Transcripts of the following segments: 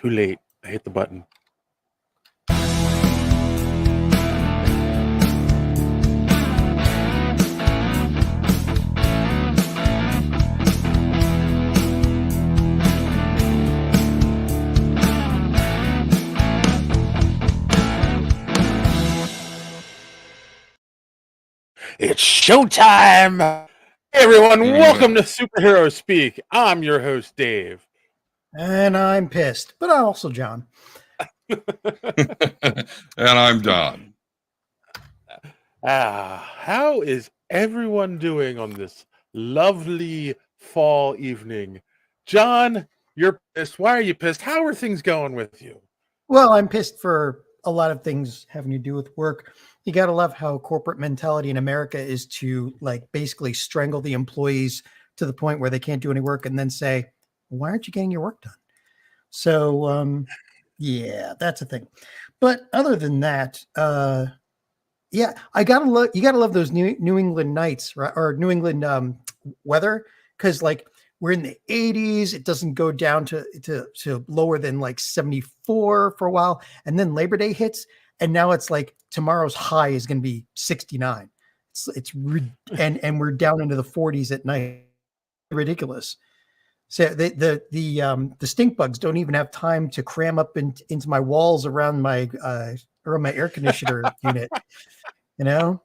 Too late. I hit the button. It's showtime! Hey everyone, welcome to Superhero Speak. I'm your host, Dave. And I'm pissed, but I'm also John. And I'm Don. How is everyone doing on this lovely fall evening? John, you're pissed. Why are you pissed? How are things going with you? Well, I'm pissed for a lot of things having to do with work. You got to love how corporate mentality in America is to basically strangle the employees to the point where they can't do any work and then say, why aren't you getting your work done? So, yeah, that's a thing. But other than that, yeah, you gotta love those New England nights, right? Or New England weather, because we're in the 80s. It doesn't go down to lower than 74 for a while, and then Labor Day hits, and now it's tomorrow's high is going to be 69. And we're down into the 40s at night. Ridiculous. So the stink bugs don't even have time to cram up into my walls around my air conditioner unit. You know.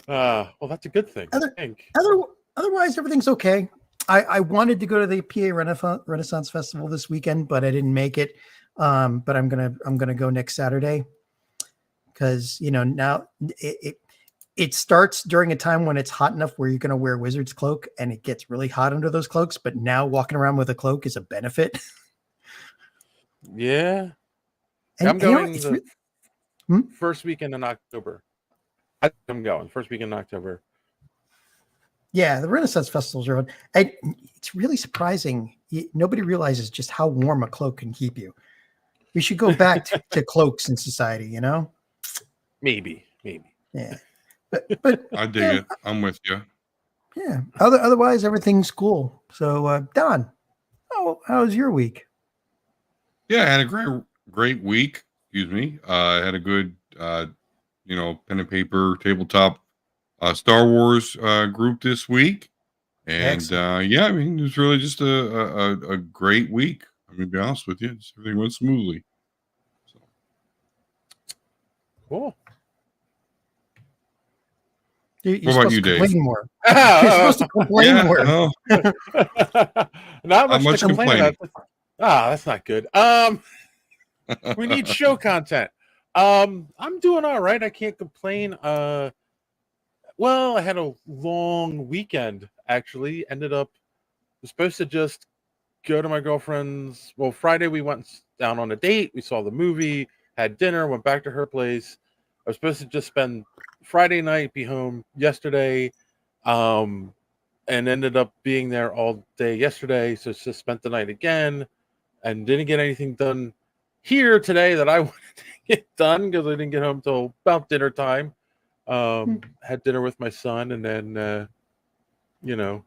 Well, that's a good thing. Otherwise, everything's okay. I wanted to go to the PA Renaissance Festival this weekend, but I didn't make it. But I'm gonna go next Saturday because now it starts during a time when it's hot enough where you're gonna wear a wizard's cloak, and it gets really hot under those cloaks. But now walking around with a cloak is a benefit. Yeah, and, I'm going first weekend in October. I'm going first weekend in October. Yeah, the Renaissance festivals are on. And it's really surprising. Nobody realizes just how warm a cloak can keep you. We should go back to cloaks in society, Maybe. Yeah, but I dig it. I'm with you. Yeah. Otherwise, everything's cool. So, Don, how was your week? Yeah, I had a great week. Excuse me. I had a good, pen and paper tabletop Star Wars group this week, and it was really just a great week. I'm gonna be honest with you, everything went smoothly. So. Cool. You're supposed to complain more. You're supposed to complain more. No. Not much to complain about. That's not good. We need show content. I'm doing all right. I can't complain. Well, I had a long weekend, actually. Was supposed to just go to my girlfriend's. Well, Friday we went down on a date. We saw the movie, had dinner, went back to her place. I was supposed to just spend Friday night, be home yesterday, and ended up being there all day yesterday. So just spent the night again and didn't get anything done here today that I wanted to get done because I didn't get home till about dinner time. Had dinner with my son, and then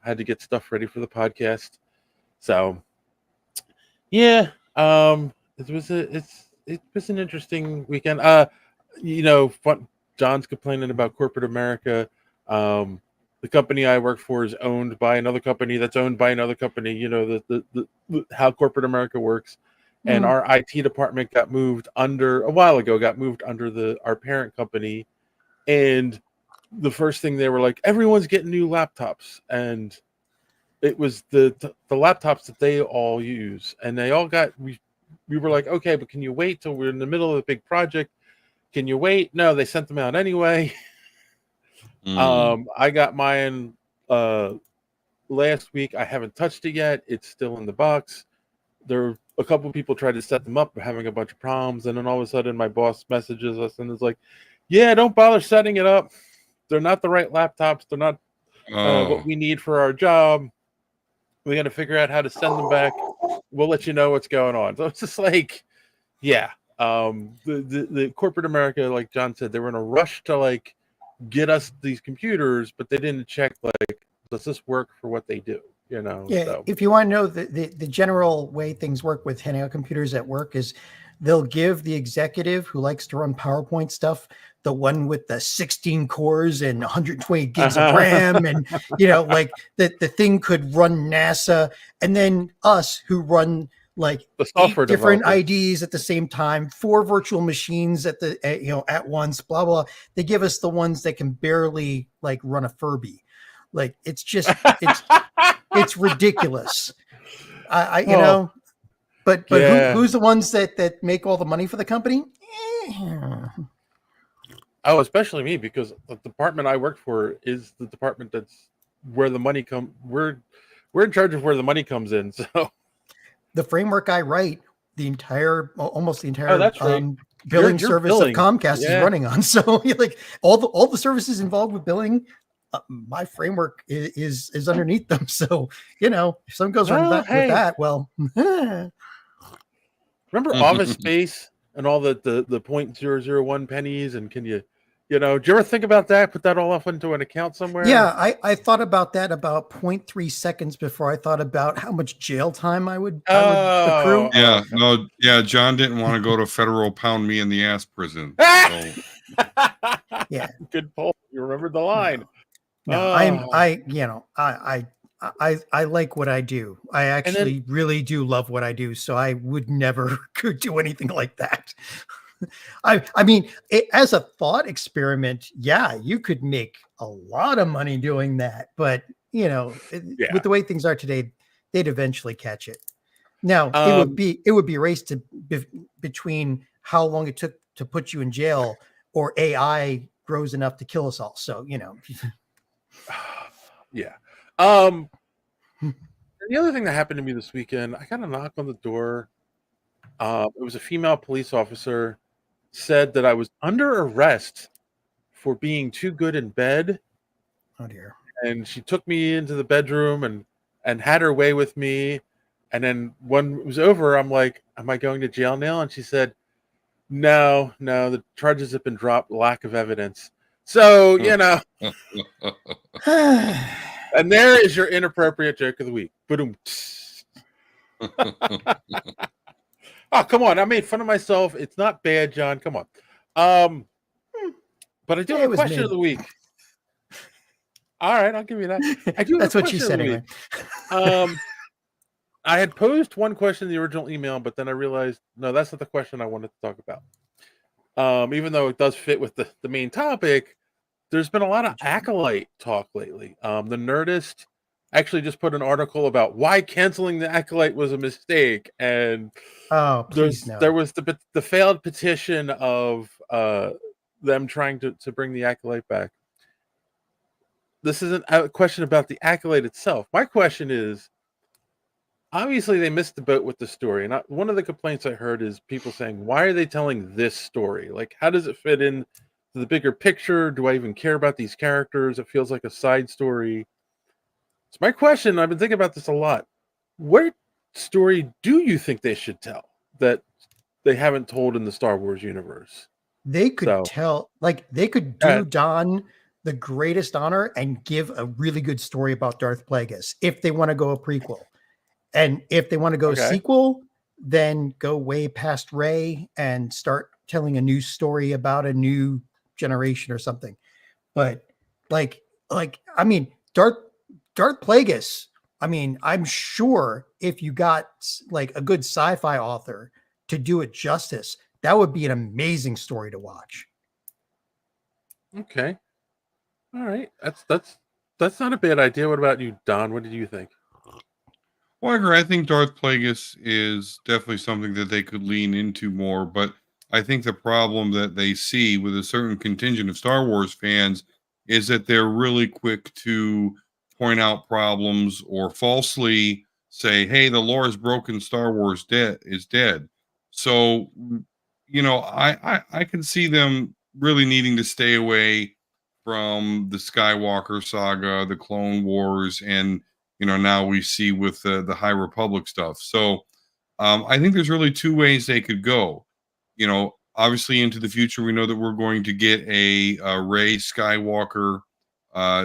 had to get stuff ready for the podcast. So yeah, it was an interesting weekend. John's complaining about corporate America. The company I work for is owned by another company that's owned by another company. The how corporate America works. And our IT department got moved under our parent company. And the first thing they were like, everyone's getting new laptops. And it was the laptops that they all use. And they all got, we were like, okay, but can you wait till we're in the middle of a big project? Can you wait? No, they sent them out anyway. I got mine last week. I haven't touched it yet. It's still in the box. A couple of people tried to set them up, having a bunch of problems, and then all of a sudden my boss messages us and is like, yeah, don't bother setting it up. They're not the right laptops. They're not what we need for our job. We got to figure out how to send them back. We'll let you know what's going on. So it's just the corporate America, like John said, they were in a rush to get us these computers, but they didn't check does this work for what they do? Yeah, So. if you want to know the general way things work with handing out computers at work is they'll give the executive who likes to run PowerPoint stuff the one with the 16 cores and 120 gigs of RAM, and like the thing could run NASA, and then us who run like the software 8 different developers. IDs at the same time, 4 virtual machines at once, blah blah. They give us the ones that can barely like run a Furby. Like it's ridiculous. But Yeah. who's the ones that make all the money for the company? Oh, especially me, because the department I work for is the department that's where the money we're in charge of where the money comes in. So the framework I write, almost the entire that's right. billing You're service billing. of Comcast is running on. So like all the services involved with billing, my framework is underneath them. So if something goes wrong with that, well, remember Office Space and all the 0.001 pennies, and can you did you ever think about that? Put that all off into an account somewhere? Yeah, I thought about that about 0.3 seconds before I thought about how much jail time I would accrue. Yeah, no, yeah, John didn't want to go to federal pound me in the ass prison. So. Yeah, good pull. You remembered the line. No, I like what I do. I actually really do love what I do. So I would never do anything like that. I mean, as a thought experiment, yeah, you could make a lot of money doing that. But with the way things are today, they'd eventually catch it. Now it would be a race between how long it took to put you in jail or AI grows enough to kill us all. So yeah. The other thing that happened to me this weekend, I got a knock on the door. It was a female police officer, said that I was under arrest for being too good in bed. Oh dear. And she took me into the bedroom and had her way with me. And then when it was over, I'm like, am I going to jail now? And she said, no, the charges have been dropped, lack of evidence. So, and there is your inappropriate joke of the week. Boom. Oh, come on. I made fun of myself. It's not bad, John. Come on. But I do have a question of the week. All right, I'll give you that. I do. That's what you said anyway. I had posed one question in the original email, but then I realized, no, that's not the question I wanted to talk about. Even though it does fit with the main topic, there's been a lot of Acolyte talk lately. The Nerdist actually just put an article about why canceling the Acolyte was a mistake, and there was the failed petition of them trying to bring the Acolyte back. This isn't a question about the Acolyte itself. My question is, obviously they missed the boat with the story, and one of the complaints I heard is people saying, why are they telling this story? Like, how does it fit in to the bigger picture? Do I even care about these characters? It feels like a side story. So my question, I've been thinking about this a lot. What story do you think they should tell that they haven't told in the Star Wars universe? They could they could do Don the greatest honor and give a really good story about Darth Plagueis if they want to go a prequel. And if they want to go sequel, then go way past Rey and start telling a new story about a new generation or something. But I mean, Darth Plagueis, I mean, I'm sure if you got like a good sci-fi author to do it justice, that would be an amazing story to watch. Okay. All right. That's not a bad idea. What about you, Don? What did you think? Well, I agree. I think Darth Plagueis is definitely something that they could lean into more, but I think the problem that they see with a certain contingent of Star Wars fans is that they're really quick to point out problems or falsely say, hey, the lore is broken, Star Wars is dead. So, I can see them really needing to stay away from the Skywalker saga, the Clone Wars, and now we see with the High Republic stuff. So I think there's really two ways they could go. Obviously into the future, we know that we're going to get a Rey Skywalker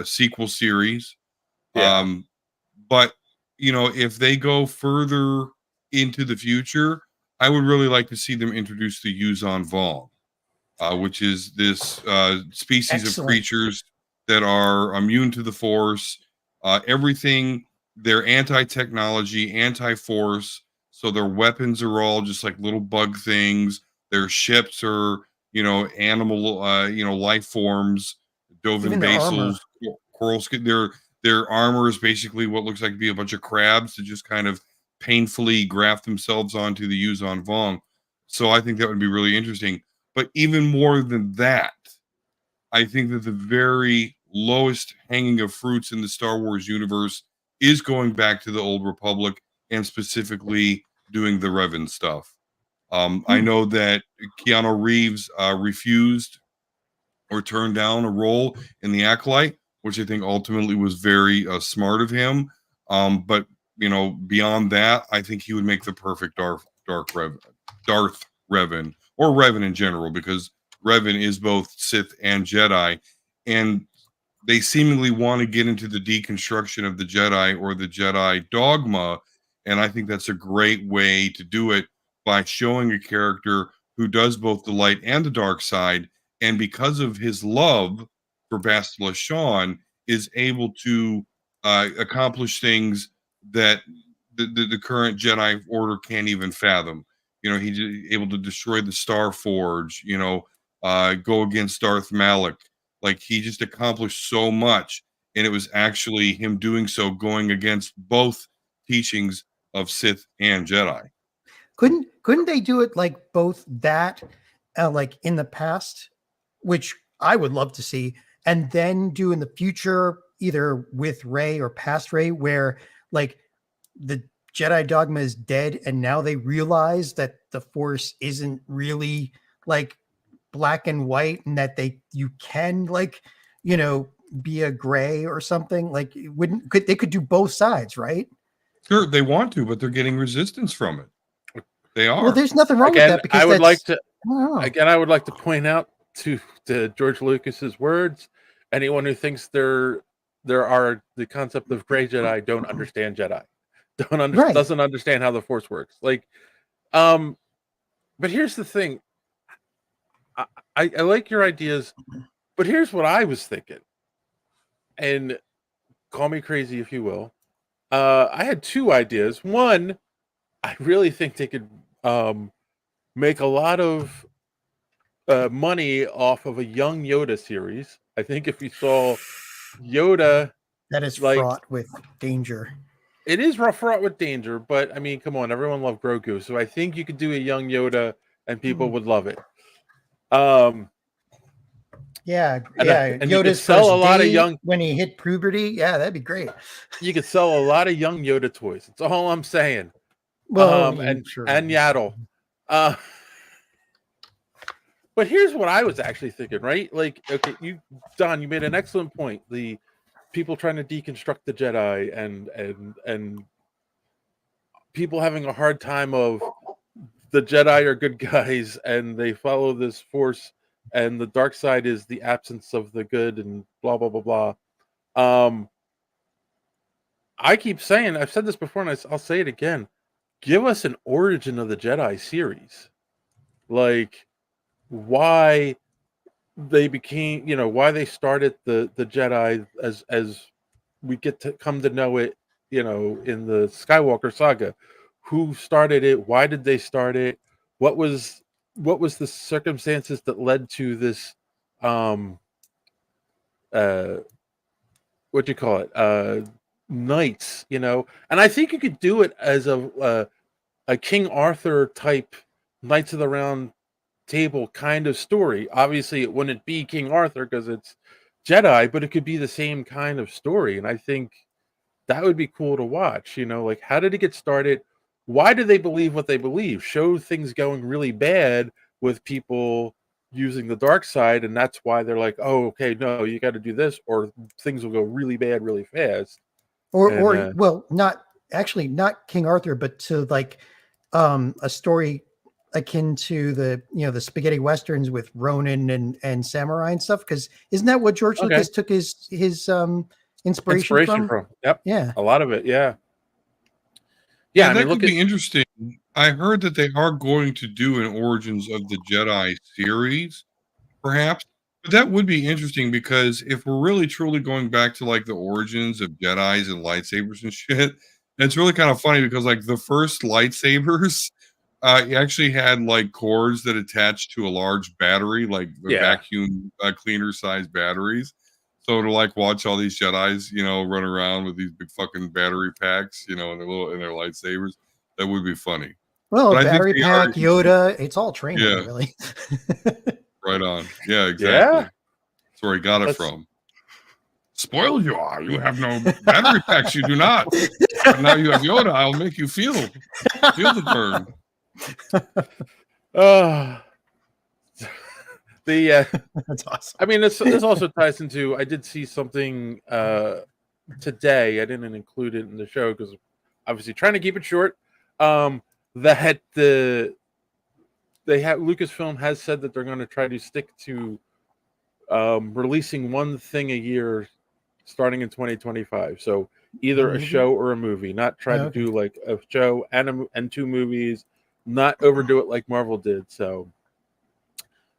sequel series. Yeah. But if they go further into the future, I would really like to see them introduce the Yuzon Vong, which is this species of creatures that are immune to the Force. Everything, they're anti-technology, anti-Force, so their weapons are all just like little bug things. Their ships are, animal, life forms, Dovin basils, coral skin. Their armor is basically what looks like to be a bunch of crabs that just kind of painfully graft themselves onto the Yuzon Vong. So I think that would be really interesting. But even more than that, I think that the very lowest hanging of fruits in the Star Wars universe is going back to the Old Republic and specifically doing the Revan stuff. I know that Keanu Reeves refused or turned down a role in The Acolyte, which I think ultimately was very smart of him. But beyond that, I think he would make the perfect Darth Revan, or Revan in general, because Revan is both Sith and Jedi, and they seemingly want to get into the deconstruction of the Jedi or the Jedi dogma, and I think that's a great way to do it by showing a character who does both the light and the dark side, and because of his love for Bastila Shan, is able to accomplish things that the current Jedi Order can't even fathom. He's able to destroy the Star Forge, go against Darth Malak. Like, he just accomplished so much, and it was actually him doing so going against both teachings of Sith and Jedi. Couldn't they do it like both that, like in the past, which I would love to see, and then do in the future, either with Rey or past Rey, where like the Jedi dogma is dead, and now they realize that the Force isn't really like black and white, and that you can be a gray or something. Like, they could do both sides, right? Sure, they want to, but they're getting resistance from it. They are. Well, there's nothing wrong with that, because I would like to point out to George Lucas's words: anyone who thinks there are the concept of gray Jedi don't understand Jedi, doesn't understand how the Force works. Like, but here's the thing. I like your ideas, but here's what I was thinking, and call me crazy if you will. I had two ideas. One, I really think they could make a lot of money off of a young Yoda series. I think if you saw Yoda, that is fraught with danger. It is fraught with danger, but I mean, come on, everyone loved Grogu, so I think you could do a young Yoda and people would love it. Yoda's you could sell a lot of young when he hit puberty. Yeah, that'd be great. You could sell a lot of young Yoda toys. That's all I'm saying. Well, and Yaddle. But here's what I was actually thinking, right? Like, okay, Don, you made an excellent point. The people trying to deconstruct the Jedi and people having a hard time of the Jedi are good guys and they follow this Force, and the dark side is the absence of the good, and blah blah blah blah. I keep saying, I've said this before, and I'll say it again. Give us an origin of the Jedi series, like why they became, why they started the Jedi as we get to come to know it, in the Skywalker saga. Who started it? Why did they start it? What was the circumstances that led to this? What do you call it? Knights, and I think you could do it as a King Arthur type Knights of the Round Table kind of story. Obviously, it wouldn't be King Arthur because it's Jedi, but it could be the same kind of story, and I think that would be cool to watch. Like, how did it get started? Why do they believe what they believe? Show things going really bad with people using the dark side, and that's why they're like, oh, okay, no, you got to do this, or things will go really bad really fast. Well, not King Arthur, but to like a story akin to the the spaghetti westerns with Ronin and samurai and stuff. Because isn't that what George Lucas took his inspiration from? Yep. Yeah, a lot of it. Yeah. Yeah, that could be interesting. I heard that they are going to do an Origins of the Jedi series, perhaps. But that would be interesting because if we're really truly going back to like the origins of Jedis and lightsabers and shit, it's really kind of funny because like the first lightsabers actually had like cords that attached to a large battery, like the vacuum cleaner size batteries. So to like watch all these Jedis, run around with these big fucking battery packs, and their lightsabers, that would be funny. Well, But battery pack, Yoda, it's all training, really. Right on. Yeah, exactly. That's where he got it from. Spoiled you are. You have no battery packs. You do not. But now you have Yoda. I'll make you feel the burn. That's awesome. I mean, this also ties into. I did see something today. I didn't include it in the show because obviously trying to keep it short. That Lucasfilm has said that they're going to try to stick to releasing one thing a year starting in 2025. So either a show or a movie, not try to do like a show and 2 movies, not overdo it like Marvel did. So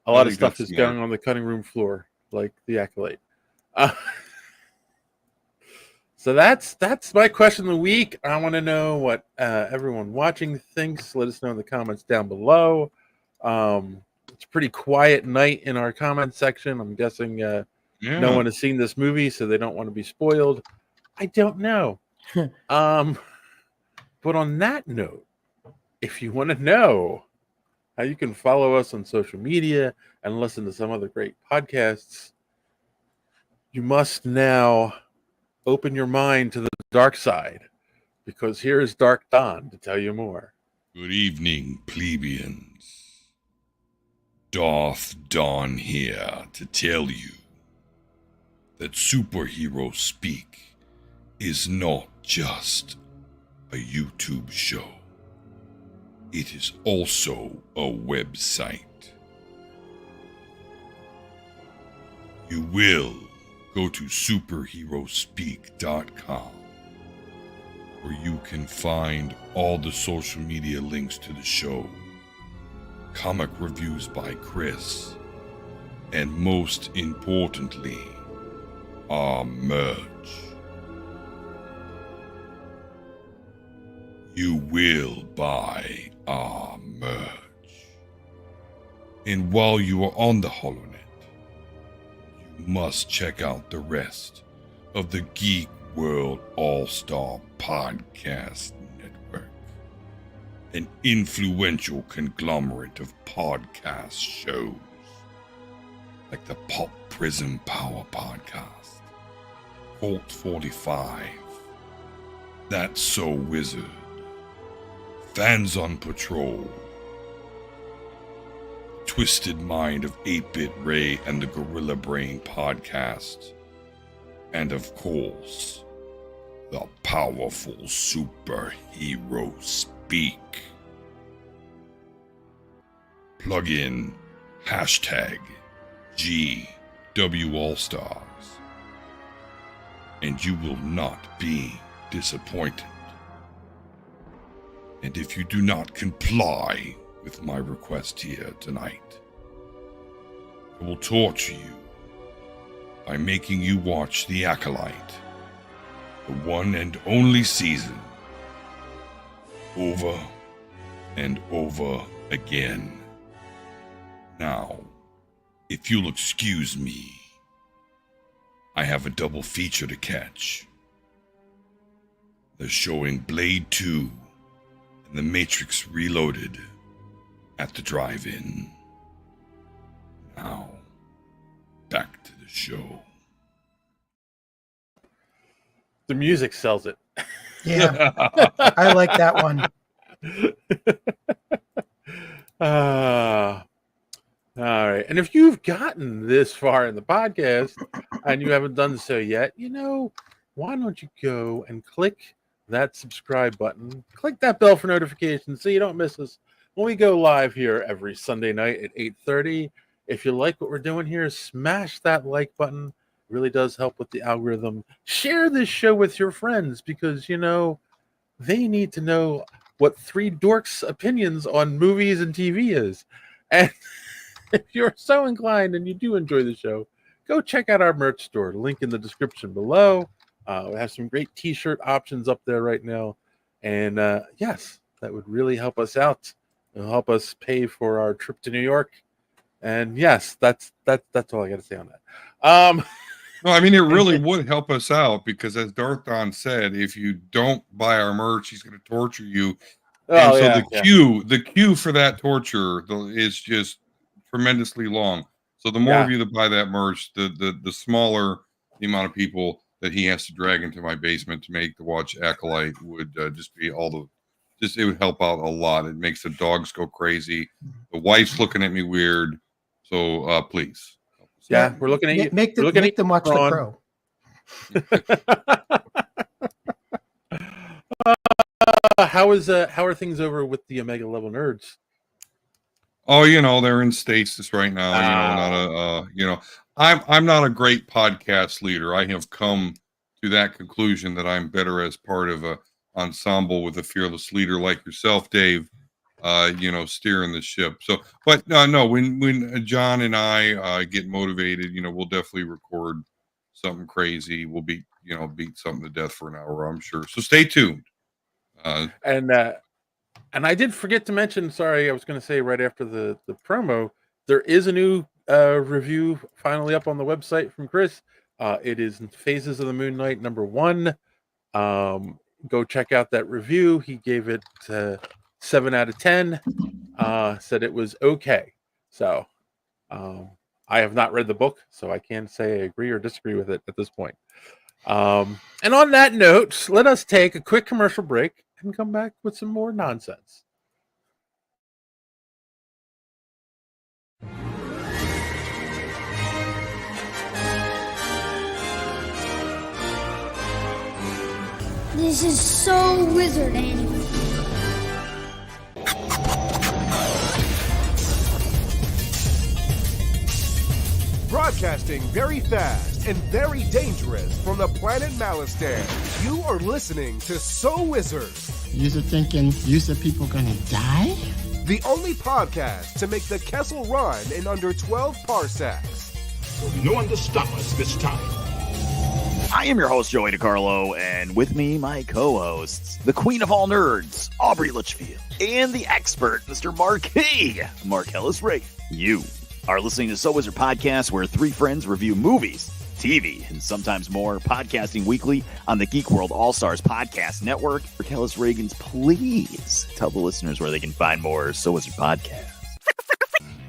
a lot of stuff is going on the cutting room floor, like The Acolyte. So that's my question of the week. I want to know what everyone watching thinks. Let us know in the comments down below. It's a pretty quiet night in our comment section. I'm guessing no one has seen this movie, so they don't want to be spoiled. I don't know. But on that note, if you want to know how you can follow us on social media and listen to some other great podcasts, you must now open your mind to the dark side, because here is Dark Don to tell you more. Good evening, plebeians. Darth Don here to tell you that Superhero Speak is not just a YouTube show. It is also a website. You will go to superheroespeak.com, where you can find all the social media links to the show, comic reviews by Chris, and most importantly, our merch. You will buy our merch. And while you are on the HoloNet, you must check out the rest of the Geek World All-Star Podcast Network, an influential conglomerate of podcast shows like the Pop Prism Power Podcast, Vault 45, That's So Wizard, Fans on Patrol, Twisted Mind of 8-Bit Ray and the Gorilla Brain Podcast, and of course, the powerful Superhero Speak. Plug in hashtag GW All-Stars, and you will not be disappointed. And if you do not comply with my request here tonight, I will torture you by making you watch The Acolyte, the one and only season, over and over again. Now, if you'll excuse me, I have a double feature to catch. They're showing Blade 2 and The Matrix Reloaded at the drive-in. Now, back to the show. The music sells it. Yeah, I like that one. All right. And if you've gotten this far in the podcast and you haven't done so yet, why don't you go and click that subscribe button, click that bell for notifications so you don't miss us when we go live here every Sunday night at 8:30. If you like what we're doing here, smash that like button. It really does help with the algorithm. Share this show with your friends because, they need to know what three dorks' opinions on movies and TV is. And if you're so inclined and you do enjoy the show, go check out our merch store. Link in the description below. We have some great t-shirt options up there right now. And yes, that would really help us out. It'll help us pay for our trip to New York. And yes, that's all I got to say on that. No, I mean, it really would help us out because, as Darth Don said, if you don't buy our merch, he's going to torture you. And so the queue for that torture is just tremendously long. So the more of you that buy that merch, the smaller the amount of people that he has to drag into my basement to make the watch Acolyte would just be it would help out a lot. It makes the dogs go crazy. The wife's looking at me weird. So please. Yeah, we're looking at you. Make them watch The Crow. How are things over with the Omega level nerds? Oh, they're in stasis right now. I'm not a great podcast leader. I have come to that conclusion that I'm better as part of a ensemble with a fearless leader like yourself, Dave. Steering the ship. So, but no, when John and I get motivated, we'll definitely record something crazy. We'll beat something to death for an hour, I'm sure. So stay tuned. And I did forget to mention, sorry, I was going to say right after the promo, there is a new review finally up on the website from Chris. It is Phases of the Moon Knight #1. Go check out that review. He gave it 7 out of 10. Said it was okay. So I have not read the book, so I can't say I agree or disagree with it at this point. And on that note, let us take a quick commercial break and come back with some more nonsense. This is so wizard anime. Broadcasting very fast and very dangerous from the planet Malistan. You are listening to So Wizard. You're thinking people gonna die? The only podcast to make the Kessel run in under 12 parsecs. There'll be no one to stop us this time. I am your host, Joey DiCarlo, and with me, my co-hosts, the queen of all nerds, Aubrey Litchfield, and the expert, Mr. Marquis, Marcellus Ray. You are listening to So Wizard Podcast, where three friends review movies, TV, and sometimes more, podcasting weekly on the Geek World All-Stars Podcast Network. Marcellus Reagans, please tell the listeners where they can find more So Wizard Podcast.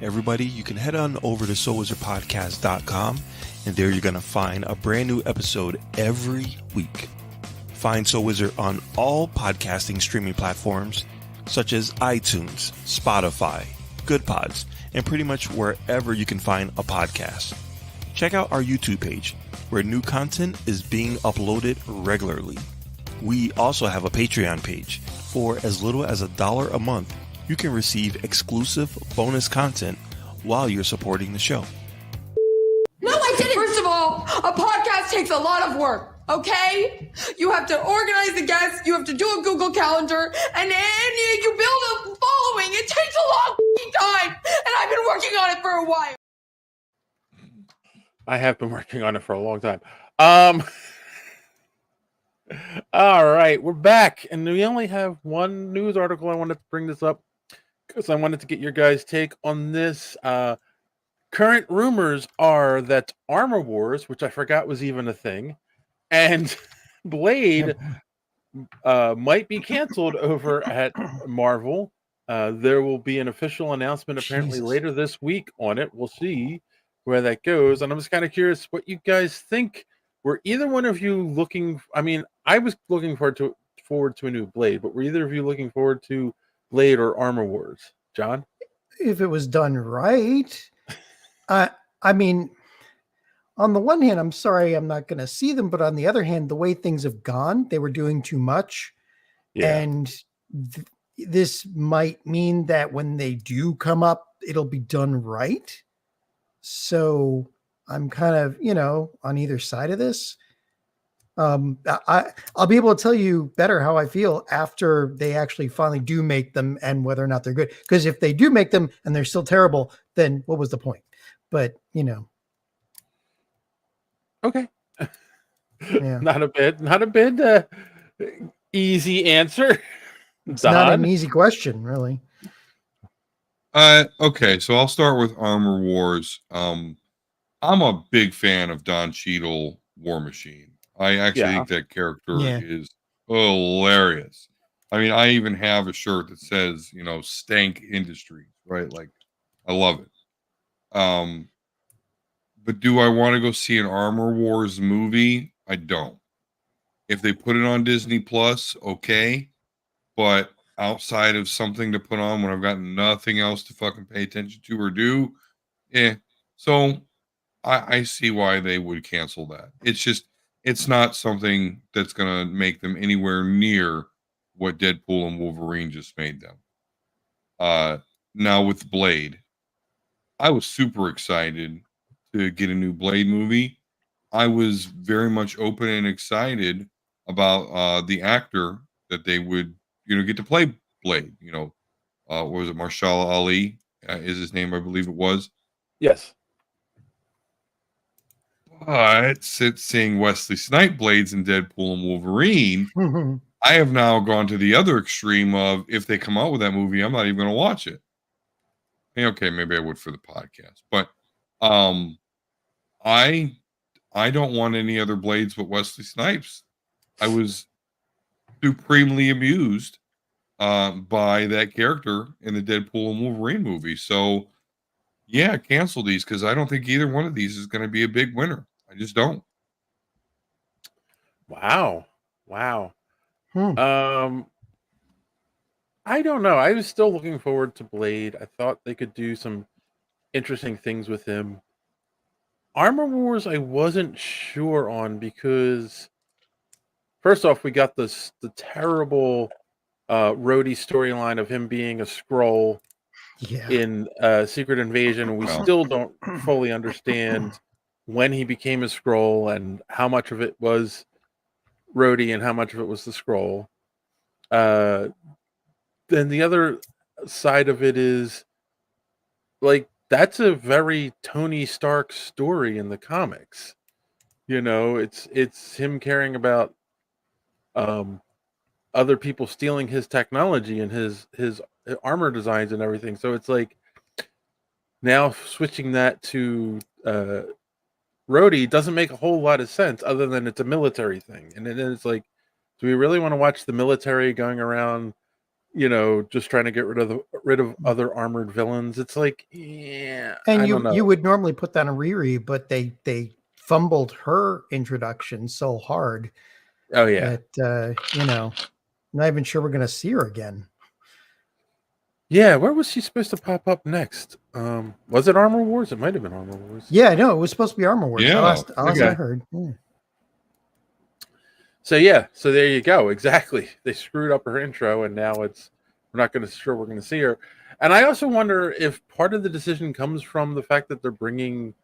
Everybody, you can head on over to SoulWizardPodcast.com, and there you're going to find a brand new episode every week. Find Soul Wizard on all podcasting streaming platforms, such as iTunes, Spotify, Good Pods, and pretty much wherever you can find a podcast. Check out our YouTube page, where new content is being uploaded regularly. We also have a Patreon page. For as little as $1 a month, you can receive exclusive bonus content while you're supporting the show. No, I didn't. First of all, a podcast takes a lot of work, okay? You have to organize the guests, you have to do a Google Calendar, and then you build a following. It takes a long time, and I've been working on it for a while. I have been working on it for a long time. All right, we're back, and we only have one news article. I wanted to bring this up because I wanted to get your guys' take on this. Current rumors are that Armor Wars, which I forgot was even a thing, and Blade might be canceled over at Marvel. There will be an official announcement apparently later this week on it. We'll see where that goes. And I'm just kind of curious what you guys think. Were either one of you looking? I mean, I was looking forward to a new Blade, but were either of you looking forward to Blade or Armor Wars? John? If it was done right. I mean, on the one hand, I'm sorry I'm not going to see them, but on the other hand, the way things have gone, they were doing too much. Yeah. And this might mean that when they do come up, it'll be done right. So I'm kind of, on either side of this. I'll be able to tell you better how I feel after they actually finally do make them and whether or not they're good. Because if they do make them and they're still terrible, then what was the point? But okay, yeah, not a bit easy answer. It's not an easy question, really. Okay, so I'll start with Armor Wars. I'm a big fan of Don Cheadle, War Machine. I actually think that character is hilarious. I mean, I even have a shirt that says, Stank Industries, right? Like, I love it. But do I want to go see an Armor Wars movie? I don't. If they put it on Disney Plus, okay. But outside of something to put on when I've got nothing else to fucking pay attention to or do, So I see why they would cancel that. It's not something that's going to make them anywhere near what Deadpool and Wolverine just made them. Now with Blade, I was super excited to get a new Blade movie. I was very much open and excited about the actor that they would, get to play Blade. What was it? Marshall Ali is his name, I believe it was. Yes. But since seeing Wesley Snipes Blades in Deadpool and Wolverine, I have now gone to the other extreme of if they come out with that movie, I'm not even going to watch it. Okay, maybe I would for the podcast, but I don't want any other Blades but Wesley Snipes. I was supremely amused by that character in the Deadpool and Wolverine movie. So, yeah, cancel these because I don't think either one of these is going to be a big winner. I just don't. Wow. I don't know. I was still looking forward to Blade. I thought they could do some interesting things with him. Armor Wars, I wasn't sure on because first off, we got the terrible Rhodey storyline of him being a Skrull in Secret Invasion, and we still don't fully understand when he became a Skrull and how much of it was Rhodey and how much of it was the Skrull. Then the other side of it is like that's a very Tony Stark story in the comics. It's him caring about other people stealing his technology and his armor designs and everything. So it's like now switching that to Rhodey doesn't make a whole lot of sense other than it's a military thing. And then it's like, do we really want to watch the military going around, just trying to get rid of other armored villains? It's like, yeah. And you would normally put that on Riri, but they fumbled her introduction so hard. Oh yeah. That not even sure we're gonna see her again. Yeah, where was she supposed to pop up next? Was it Armor Wars? It might have been Armor Wars. Yeah, no, it was supposed to be Armor Wars. Yeah, I heard. Yeah. So there you go. Exactly. They screwed up her intro, and now we're not going to see her. And I also wonder if part of the decision comes from the fact that they're bringing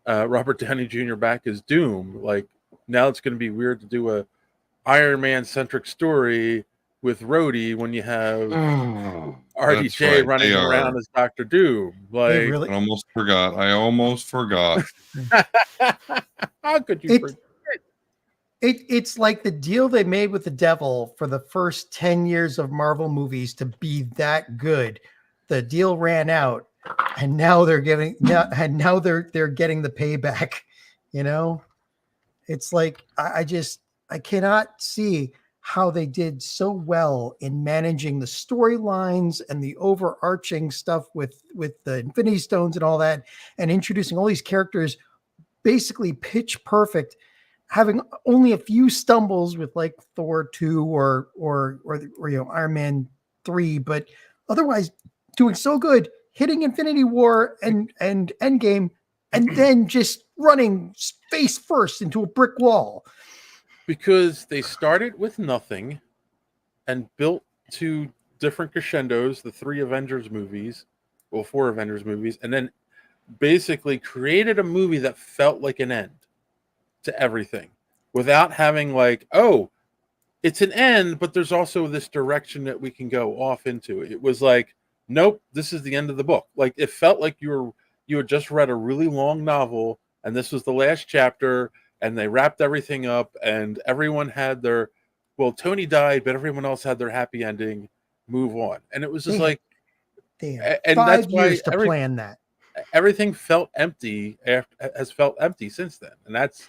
Robert Downey Jr. back as Doom. Like now it's going to be weird to do a Iron Man centric story with Rhodey when you have RDJ running around as Dr. Doom. Like really? I almost forgot. How could you forget? It's like the deal they made with the devil for the first 10 years of Marvel movies to be that good. The deal ran out, and now they're getting they're getting the payback. It's like I cannot see how they did so well in managing the storylines and the overarching stuff with the Infinity Stones and all that, and introducing all these characters basically pitch perfect, having only a few stumbles with like Thor 2 or Iron Man 3, but otherwise doing so good, hitting Infinity War and Endgame, and then just running face first into a brick wall. Because they started with nothing and built to different crescendos, the 4 Avengers movies, and then basically created a movie that felt like an end to everything. without having like, oh, it's an end, but there's also this direction that we can go off into. It was like, nope, this is the end of the book. Like it felt like you had just read a really long novel, and this was the last chapter, and they wrapped everything up, and everyone had their, well, Tony died, but everyone else had their happy ending. Move on, and it was just like, and 5 years to plan that. Everything felt empty. Has felt empty since then, and that's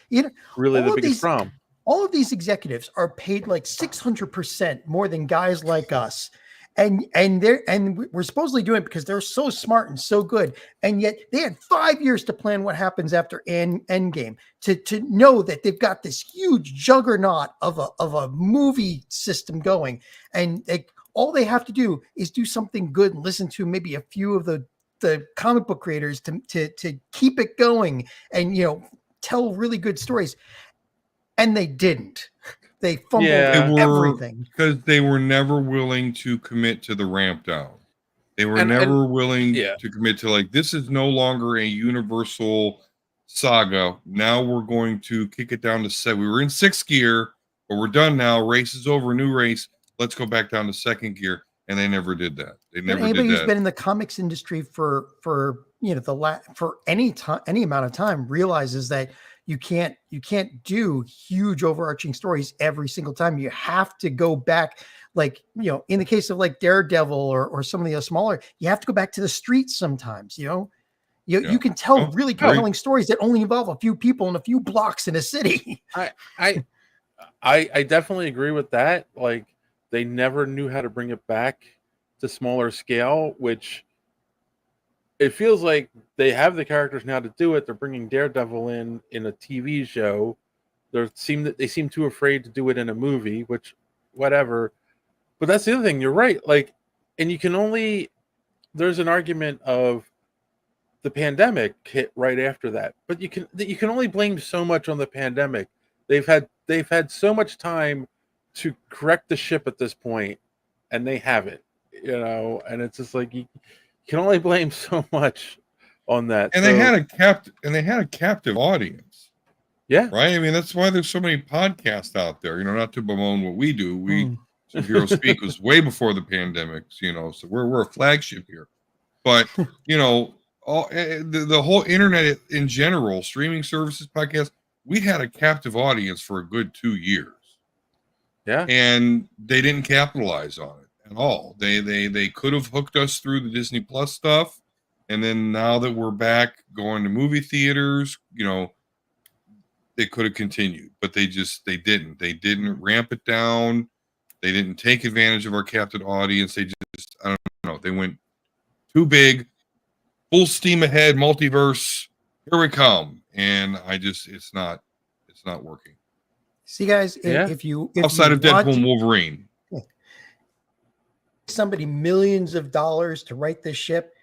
really the biggest problem. All of these executives are paid like 600% more than guys like us. And we're supposedly doing it because they're so smart and so good. And yet they had 5 years to plan what happens after Endgame, to know that they've got this huge juggernaut of a movie system going. And all they have to do is do something good and listen to maybe a few of the comic book creators to keep it going and, tell really good stories. And they didn't. They fumbled everything because they were never willing to commit to the ramp down. They were never willing to commit to like, this is no longer a universal saga. Now we're going to kick it down to 7. We were in 6th gear, but we're done now. Race is over. New race. Let's go back down to 2nd gear. And they never did that. They never did that. Anybody who's been in the comics industry for any amount of time realizes that you can't do huge overarching stories every single time. You have to go back, like, in the case of like Daredevil or some of the smaller, you have to go back to the streets sometimes. You can tell really compelling stories that only involve a few people in a few blocks in a city. I definitely agree with that. Like, they never knew how to bring it back to smaller scale, which it feels like they have the characters now to do it. They're bringing Daredevil in a TV show. They seem too afraid to do it in a movie, which whatever. But that's the other thing. You're right. Like, and there's an argument of the pandemic hit right after that, but you can only blame so much on the pandemic. They've had so much time to correct the ship at this point, and they haven't, and it's just like you can only blame so much on that. And they had a captive audience. Yeah. Right. I mean, that's why there's so many podcasts out there, not to bemoan what we do. Superhero Speak was way before the pandemic, so we're a flagship here. But, the whole internet in general, streaming services, podcasts, we had a captive audience for a good 2 years. Yeah. And they didn't capitalize on it at all. They could have hooked us through the Disney Plus stuff. And then now that we're back going to movie theaters, they could have continued, but they didn't. They didn't ramp it down. They didn't take advantage of our captive audience. They just, I don't know. They went too big, full steam ahead, multiverse. Here we come. And it's not working. See, guys, if you outside of Deadpool and Wolverine, somebody millions of dollars to write this ship,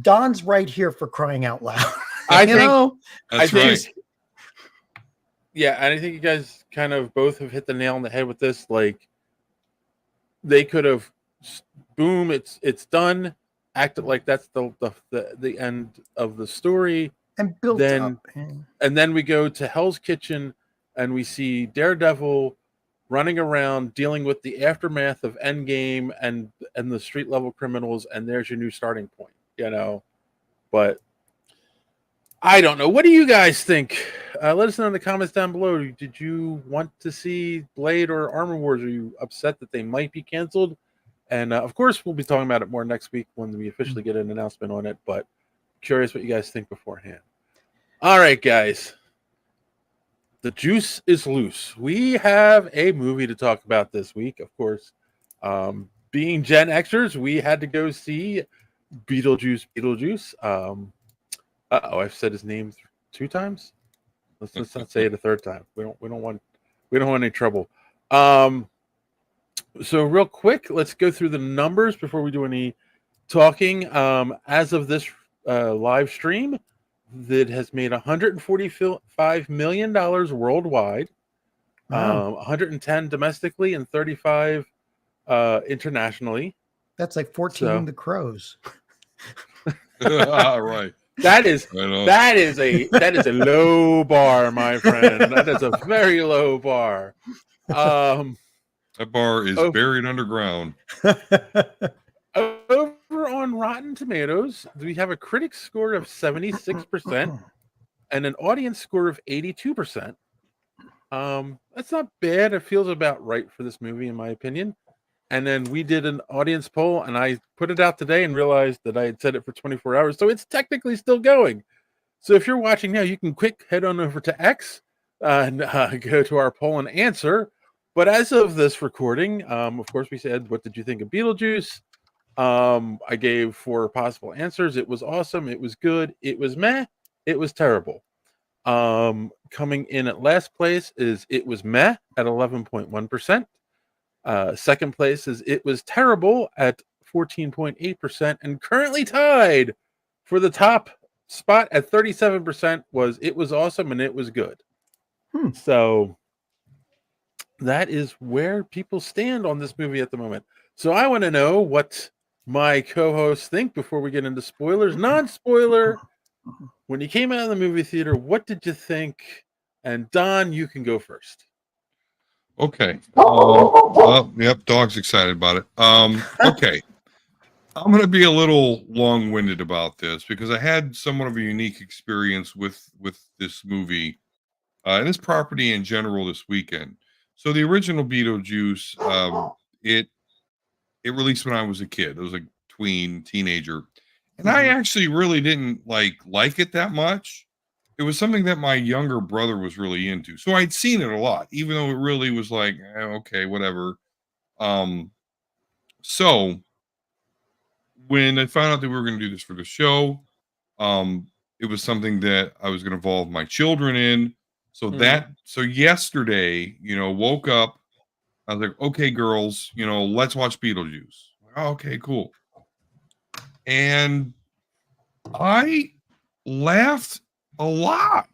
Don's right here for crying out loud. I think that's right. Yeah, and I think you guys kind of both have hit the nail on the head with this. Like, they could have, boom, it's done, acted like that's the end of the story, and built up. And then we go to Hell's Kitchen. And we see Daredevil running around dealing with the aftermath of Endgame and the street level criminals, and there's your new starting point, But I don't know. What do you guys think? Let us know in the comments down below. Did you want to see Blade or Armor Wars? Are you upset that they might be canceled? And of course, we'll be talking about it more next week when we officially get an announcement on it. But curious what you guys think beforehand. All right, guys. The juice is loose. We have a movie to talk about this week, of course. Being Gen Xers, we had to go see Beetlejuice. I've said his name 2 times. Let's not say it a 3rd time. We don't want any trouble. So real quick, let's go through the numbers before we do any talking. As of this live stream, that has made $145 million worldwide, wow. 110 domestically, and 35 internationally. That's like 14 The Crows. Right. That is a low bar, my friend. That is a very low bar. That bar is buried underground. Over on Rotten Tomatoes, we have a critic score of 76% and an audience score of 82%. That's not bad. It feels about right for this movie, in my opinion. And then we did an audience poll, and I put it out today and realized that I had set it for 24 hours. So it's technically still going. So if you're watching now, you can quick head on over to X and go to our poll and answer. But as of this recording, of course, we said, what did you think of Beetlejuice? I gave 4 possible answers. It was awesome. It was good. It was meh. It was terrible. Coming in at last place is It Was Meh at 11.1%. Second place is It Was Terrible at 14.8%, and currently tied for the top spot at 37% was It Was Awesome and It Was Good. So that is where people stand on this movie at the moment. So I want to know what my co-hosts think before we get into spoilers. Non-spoiler, when you came out of the movie theater, what did you think? And Don, you can go first. Okay. Yep, dog's excited about it. Okay. I'm going to be a little long-winded about this because I had somewhat of a unique experience with this movie and this property in general this weekend. So the original Beetlejuice, it released when I was a kid. It was like teenager. And I actually really didn't like it that much. It was something that my younger brother was really into. So I'd seen it a lot, even though it really was like, okay, whatever. So when I found out that we were going to do this for the show, it was something that I was going to involve my children in. So yesterday, woke up, I was like, okay, girls, let's watch Beetlejuice. Okay, cool. And I laughed a lot.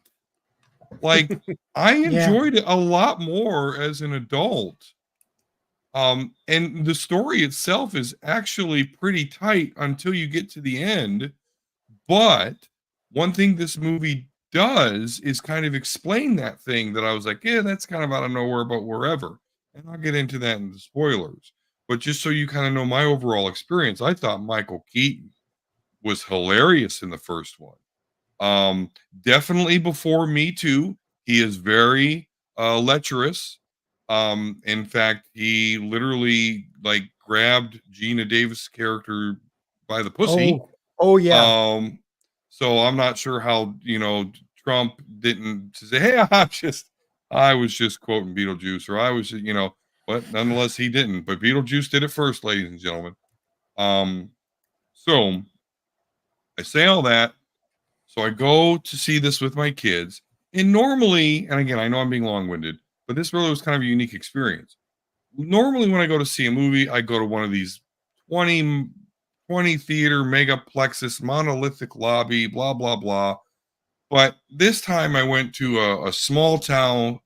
Like I enjoyed it a lot more as an adult. And the story itself is actually pretty tight until you get to the end. But one thing this movie does is kind of explain that thing that I was like, yeah, that's kind of out of nowhere, but wherever. And I'll get into that in the spoilers. But just so you kind of know my overall experience, I thought Michael Keaton was hilarious in the first one. Definitely before Me Too. He is very lecherous. In fact, he literally grabbed Gina Davis' character by the pussy. Oh yeah. So I'm not sure how Trump didn't say, hey, I was just quoting Beetlejuice, or I was, but nonetheless he didn't. But Beetlejuice did it first, ladies and gentlemen. So I say all that. So I go to see this with my kids. And normally, and again, I know I'm being long-winded, but this really was kind of a unique experience. Normally, when I go to see a movie, I go to one of these 20 theater megaplexus monolithic lobby, blah, blah, blah. But this time I went to a small town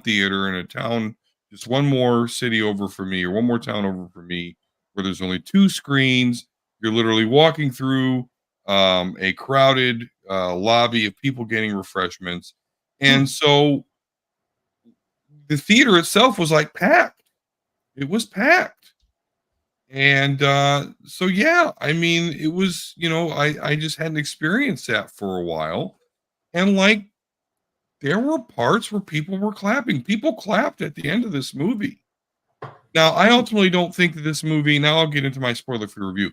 theater in a town, just one more city over for me, or one more town over for me, where there's only 2 screens. You're literally walking through a crowded lobby of people getting refreshments. And so the theater itself was packed. It was packed. And so, yeah, I mean, it was, I just hadn't experienced that for a while. And there were parts where people were clapping. People clapped at the end of this movie. Now, I ultimately don't think that this movie, now I'll get into my spoiler-free review.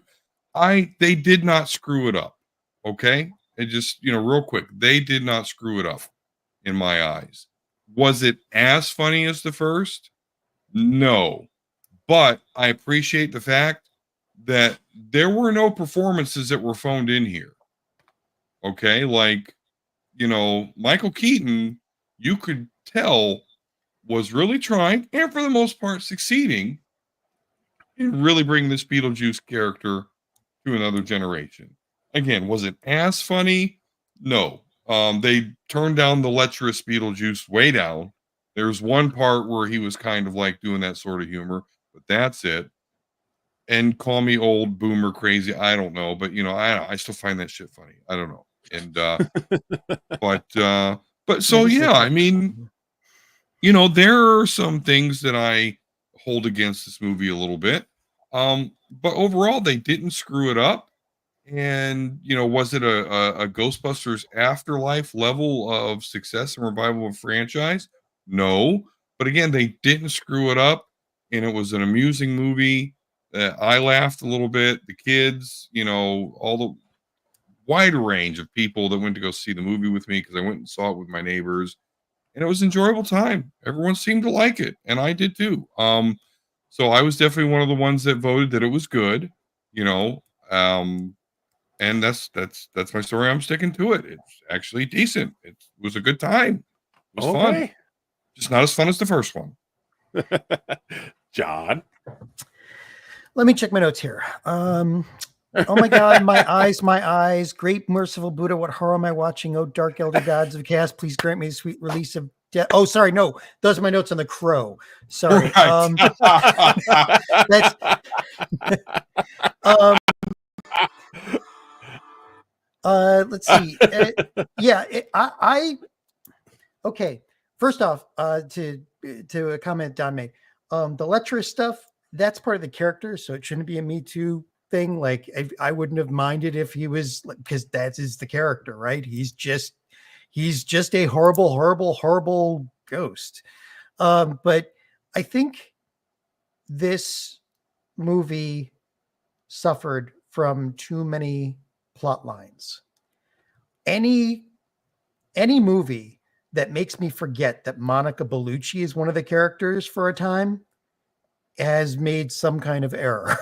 They did not screw it up. Okay. It just, real quick, they did not screw it up in my eyes. Was it as funny as the first? No. But I appreciate the fact that there were no performances that were phoned in here. Okay. Michael Keaton, you could tell was really trying and for the most part succeeding in really bringing this Beetlejuice character to another generation. Again, was it as funny? No. They turned down the lecherous Beetlejuice way down. There's one part where he was kind of doing that sort of humor, but that's it. and call me old boomer crazy. I don't know, but I still find that shit funny. I don't know. And but so yeah, I mean, there are some things that I hold against this movie a little bit. But overall they didn't screw it up. And was it a Ghostbusters Afterlife level of success and revival of franchise? No. But again, they didn't screw it up, and it was an amusing movie. I laughed a little bit. The kids, all the wide range of people that went to go see the movie with me, because I went and saw it with my neighbors, and it was an enjoyable time. Everyone seemed to like it, and I did too. So I was definitely one of the ones that voted that it was good, and that's my story. I'm sticking to it. It's actually decent. It was a good time. It was fun. Just not as fun as the first one. John, let me check my notes here. Oh my God, my eyes. Great merciful Buddha, what horror am I watching? Oh, dark elder gods of chaos, please grant me the sweet release of death. Oh, sorry, no, those are my notes on The Crow. Sorry. That's let's see. Okay. First off, to a comment Don made, the lecherous stuff, that's part of the character, so it shouldn't be a Me Too thing. Like I wouldn't have minded if he was, because that is the character, right? He's just a horrible ghost. But I think this movie suffered from too many plot lines. Any movie that makes me forget that Monica Bellucci is one of the characters for a time has made some kind of error.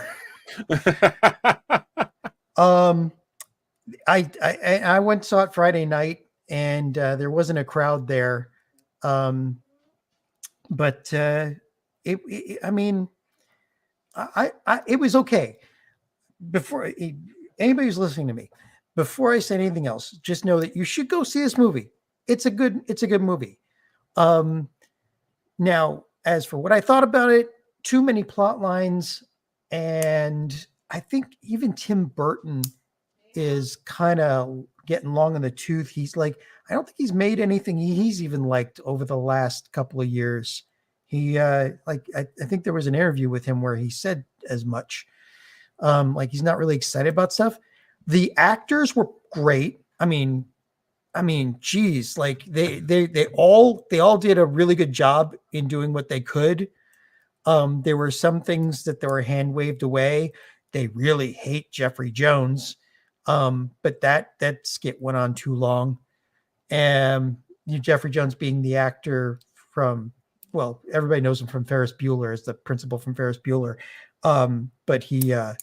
I went and saw it Friday night, and there wasn't a crowd there. But it was okay. Before anybody who's listening to me, before I say anything else, just know that you should go see this movie. It's a good movie. Now, as for what I thought about it, too many plot lines, and I think even Tim Burton is kind of getting long in the tooth. He's like, I don't think he's made anything he's even liked over the last couple of years. He I think there was an interview with him where he said as much. Like he's not really excited about stuff. The actors were great. I mean, geez, like they all did a really good job in doing what they could. There were some things that they were hand waved away. They really hate Jeffrey Jones. But that skit went on too long. Jeffrey Jones being the actor from, well, everybody knows him from Ferris Bueller as the principal from Ferris Bueller. But he has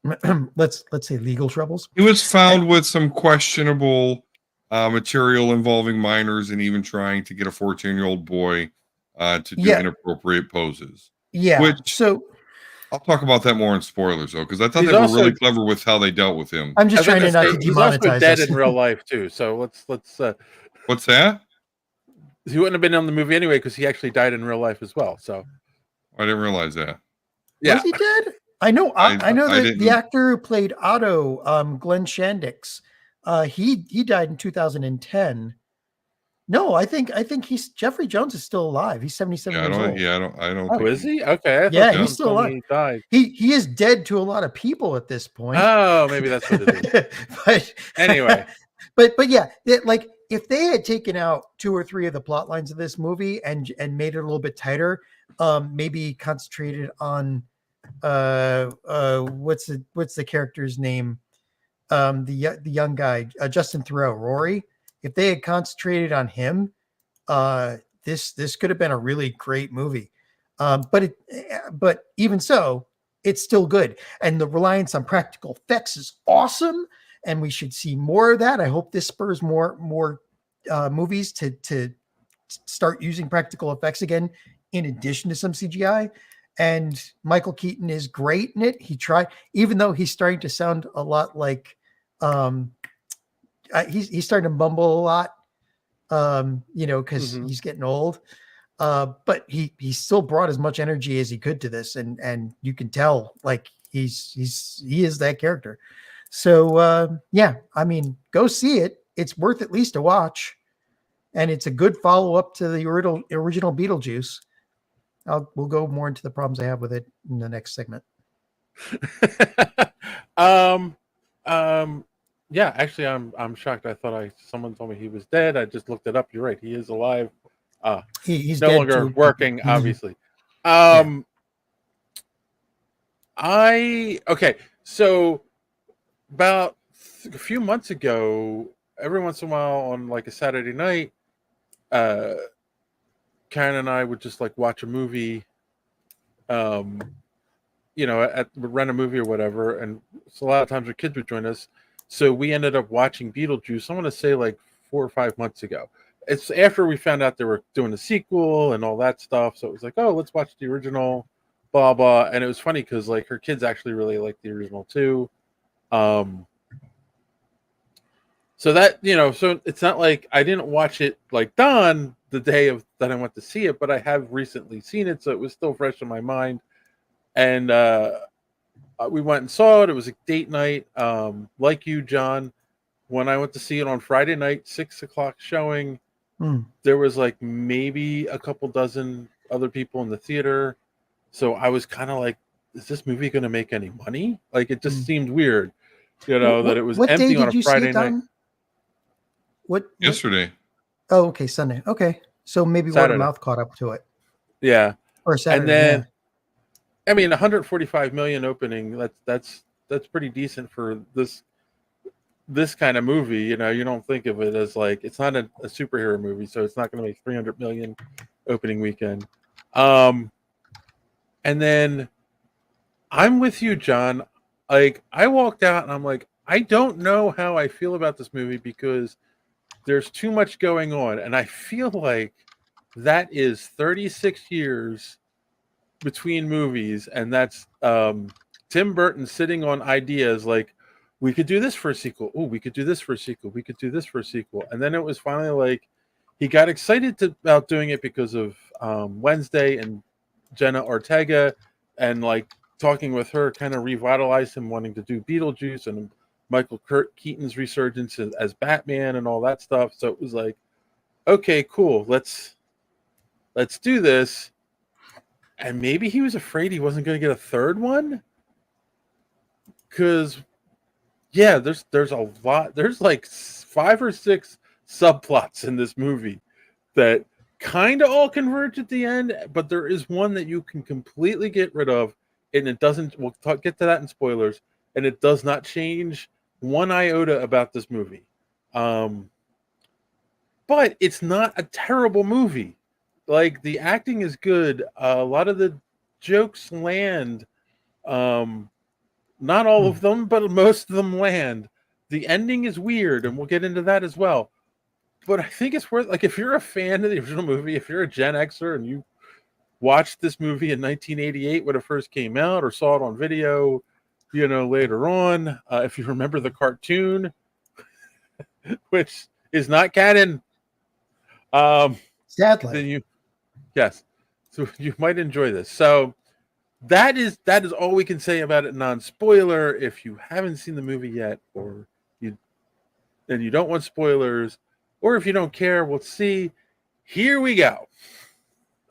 let's say legal troubles. He was found with some questionable material involving minors, and even trying to get a 14-year-old boy to do inappropriate poses. Yeah. So I'll talk about that more in spoilers, though, because I thought they were really clever with how they dealt with him. I'm just trying to not he's also dead in real life too. So let's. What's that? He wouldn't have been on the movie anyway because he actually died in real life as well. So I didn't realize that. Yeah, was he dead? I know. I know that the actor who played Otto, Glenn Shandix, he died in 2010. No, I think Jeffrey Jones is still alive. He's 77 years old. I don't. Oh, is he? Okay. Yeah, he's still alive. He died. He is dead to a lot of people at this point. Oh, maybe that's what it is. But anyway, but yeah, like if they had taken out 2 or 3 of the plot lines of this movie and made it a little bit tighter, maybe concentrated on what's the character's name? The young guy, Justin Theroux, Rory. If they had concentrated on him, this could have been a really great movie. But even so, it's still good. And the reliance on practical effects is awesome. And we should see more of that. I hope this spurs more movies to start using practical effects again, in addition to some CGI. And Michael Keaton is great in it. He tried, even though he's starting to sound a lot like, he's starting to mumble a lot, because he's getting old. But he still brought as much energy as he could to this, and you can tell like he is that character. So yeah, I mean, go see it. It's worth at least a watch, and it's a good follow up to the original Beetlejuice. We'll go more into the problems I have with it in the next segment. Yeah, actually, I'm shocked. I thought someone told me he was dead. I just looked it up. You're right. He is alive. He's no dead longer too. working, obviously. Okay. So about a few months ago, every once in a while on like a Saturday night, Karen and I would just like watch a movie, rent a movie or whatever. And so a lot of times our kids would join us. So we ended up watching Beetlejuice, I want to say like 4 or 5 months ago. It's after we found out they were doing a sequel and all that stuff. So it was like, oh, let's watch the original, blah, blah. And it was funny because like her kids actually really like the original too. So that, so it's not like I didn't watch it like Dawn the day that I went to see it, but I have recently seen it. So it was still fresh in my mind. And we went and saw it. It was a date night. Like you, John, when I went to see it on Friday night, 6:00 showing, there was like maybe a couple dozen other people in the theater. So I was kind of like, is this movie going to make any money? Like, it just seemed weird, that it was empty on a Friday night. Yesterday. Oh, okay, Sunday. Okay, so maybe Saturday. word of mouth caught up to it. Yeah, or Saturday. And then, I mean, 145 million opening. That's pretty decent for this kind of movie. You don't think of it as like, it's not a superhero movie, so it's not going to make 300 million opening weekend. And then I'm with you, John. Like, I walked out and I'm like, I don't know how I feel about this movie because there's too much going on. And I feel like that is 36 years between movies. And that's Tim Burton sitting on ideas like, we could do this for a sequel. Oh, we could do this for a sequel. We could do this for a sequel. And then it was finally like, he got excited about doing it because of Wednesday and Jenna Ortega, and like talking with her kind of revitalized him wanting to do Beetlejuice and Michael Keaton's resurgence as Batman and all that stuff. So it was like, okay, cool. Let's do this. And maybe he was afraid he wasn't going to get a third one. Because, yeah, there's a lot. There's like 5 or 6 subplots in this movie that kind of all converge at the end. But there is one that you can completely get rid of. And it doesn't, get to that in spoilers. And it does not change one iota about this movie. But it's not a terrible movie. Like, the acting is good. A lot of the jokes land. Not all of them, but most of them land. The ending is weird, and we'll get into that as well. But I think it's worth, like, if you're a fan of the original movie, if you're a Gen Xer and you watched this movie in 1988 when it first came out, or saw it on video, later on, if you remember the cartoon, which is not canon, sadly, then so you might enjoy this. So that is all we can say about it, non-spoiler. If you haven't seen the movie yet, or you don't want spoilers, or if you don't care, we'll see. Here we go.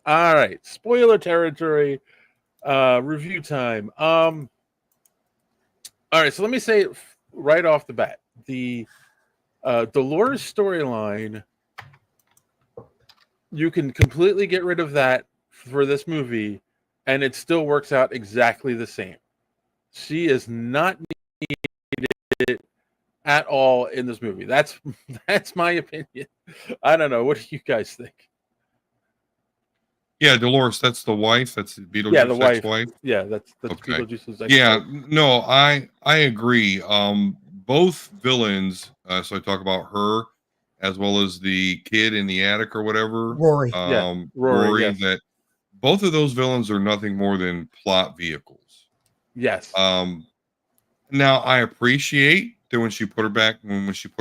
All right, spoiler territory, review time. All right, so let me say it right off the bat. The Dolores storyline, you can completely get rid of that for this movie, and it still works out exactly the same. She is not needed at all in this movie. That's my opinion. I don't know. What do you guys think? Yeah, Dolores, that's the wife. That's Beetlejuice's ex-wife. Yeah, that's okay. Beetlejuice's ex-wife. Yeah, no, I agree. Both villains, so I talk about her as well as the kid in the attic or whatever. Rory. Rory, yes. that both of those villains are nothing more than plot vehicles. Yes. Now I appreciate that when she put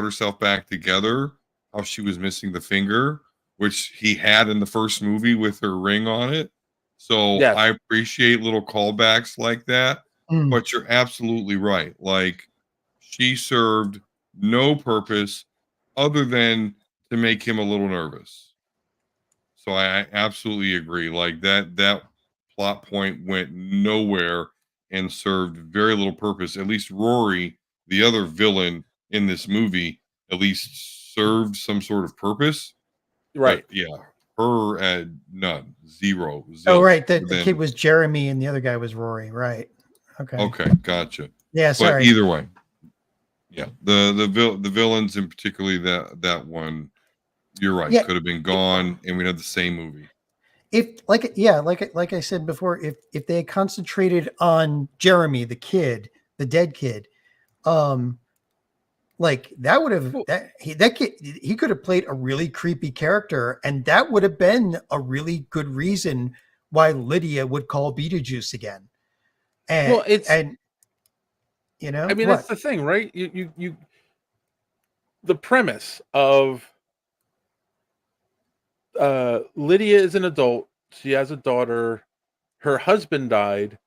herself back together, how she was missing the finger which he had in the first movie with her ring on it. So Yes. I appreciate little callbacks like that. Mm. But you're absolutely right. Like, she served no purpose other than to make him a little nervous. So I absolutely agree. Like, that plot point went nowhere and served very little purpose. At least Rory, the other villain in this movie, at least served some sort of purpose. Right. But yeah, her had none. Zero. Oh, right. The Then- kid was Jeremy and the other guy was Rory. Right. Okay. Okay, gotcha. Yeah, sorry. But either way, yeah, the villains, and particularly that one, you're right, Yeah. could have been gone, and we'd have the same movie. If like I said before, if they had concentrated on Jeremy, the kid, the dead kid, like that would have that kid, he could have played a really creepy character, and that would have been a really good reason why Lydia would call Beetlejuice again. And Well, it's and you know, I mean, what? that's the thing, right? You the premise of Lydia is an adult. She has a daughter. Her husband died.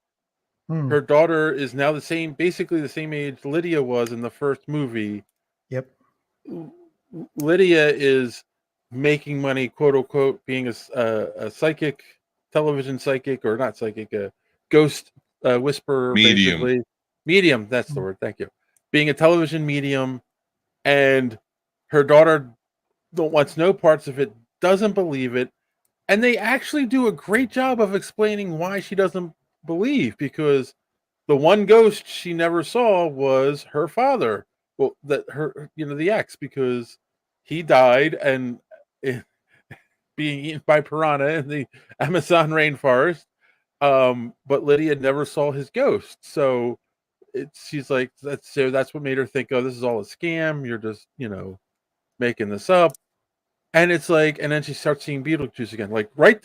Hmm. Her daughter is now basically the same age Lydia was in the first movie. Yep. Lydia is making money, quote unquote, being a psychic, television psychic, or not psychic, a ghost whisperer, Medium. basically. Medium, that's the word. Thank you. Being a television medium, and her daughter wants no parts of it, doesn't believe it, and they actually do a great job of explaining why she doesn't believe, because the one ghost she never saw was her father. Well, the ex, because he died and being eaten by piranha in the Amazon rainforest. But Lydia never saw his ghost, so she's like, that's what made her think, oh, this is all a scam. You're just making this up. And it's like, and then she starts seeing Beetlejuice again. Like, right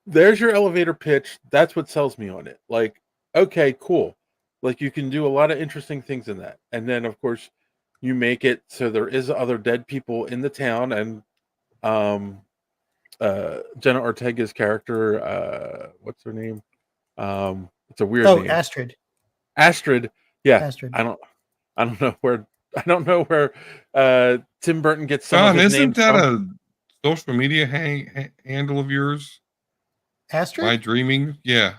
there's your elevator pitch. That's what sells me on it. Like, okay, cool. Like, you can do a lot of interesting things in that. And then, of course, you make it so there is other dead people in the town. And Jenna Ortega's character, what's her name? It's a weird name. Astrid. Yeah. Astrid. I don't know where Tim Burton gets some of his isn't names that from. a social media handle of yours? Astrid? My dreaming? Yeah.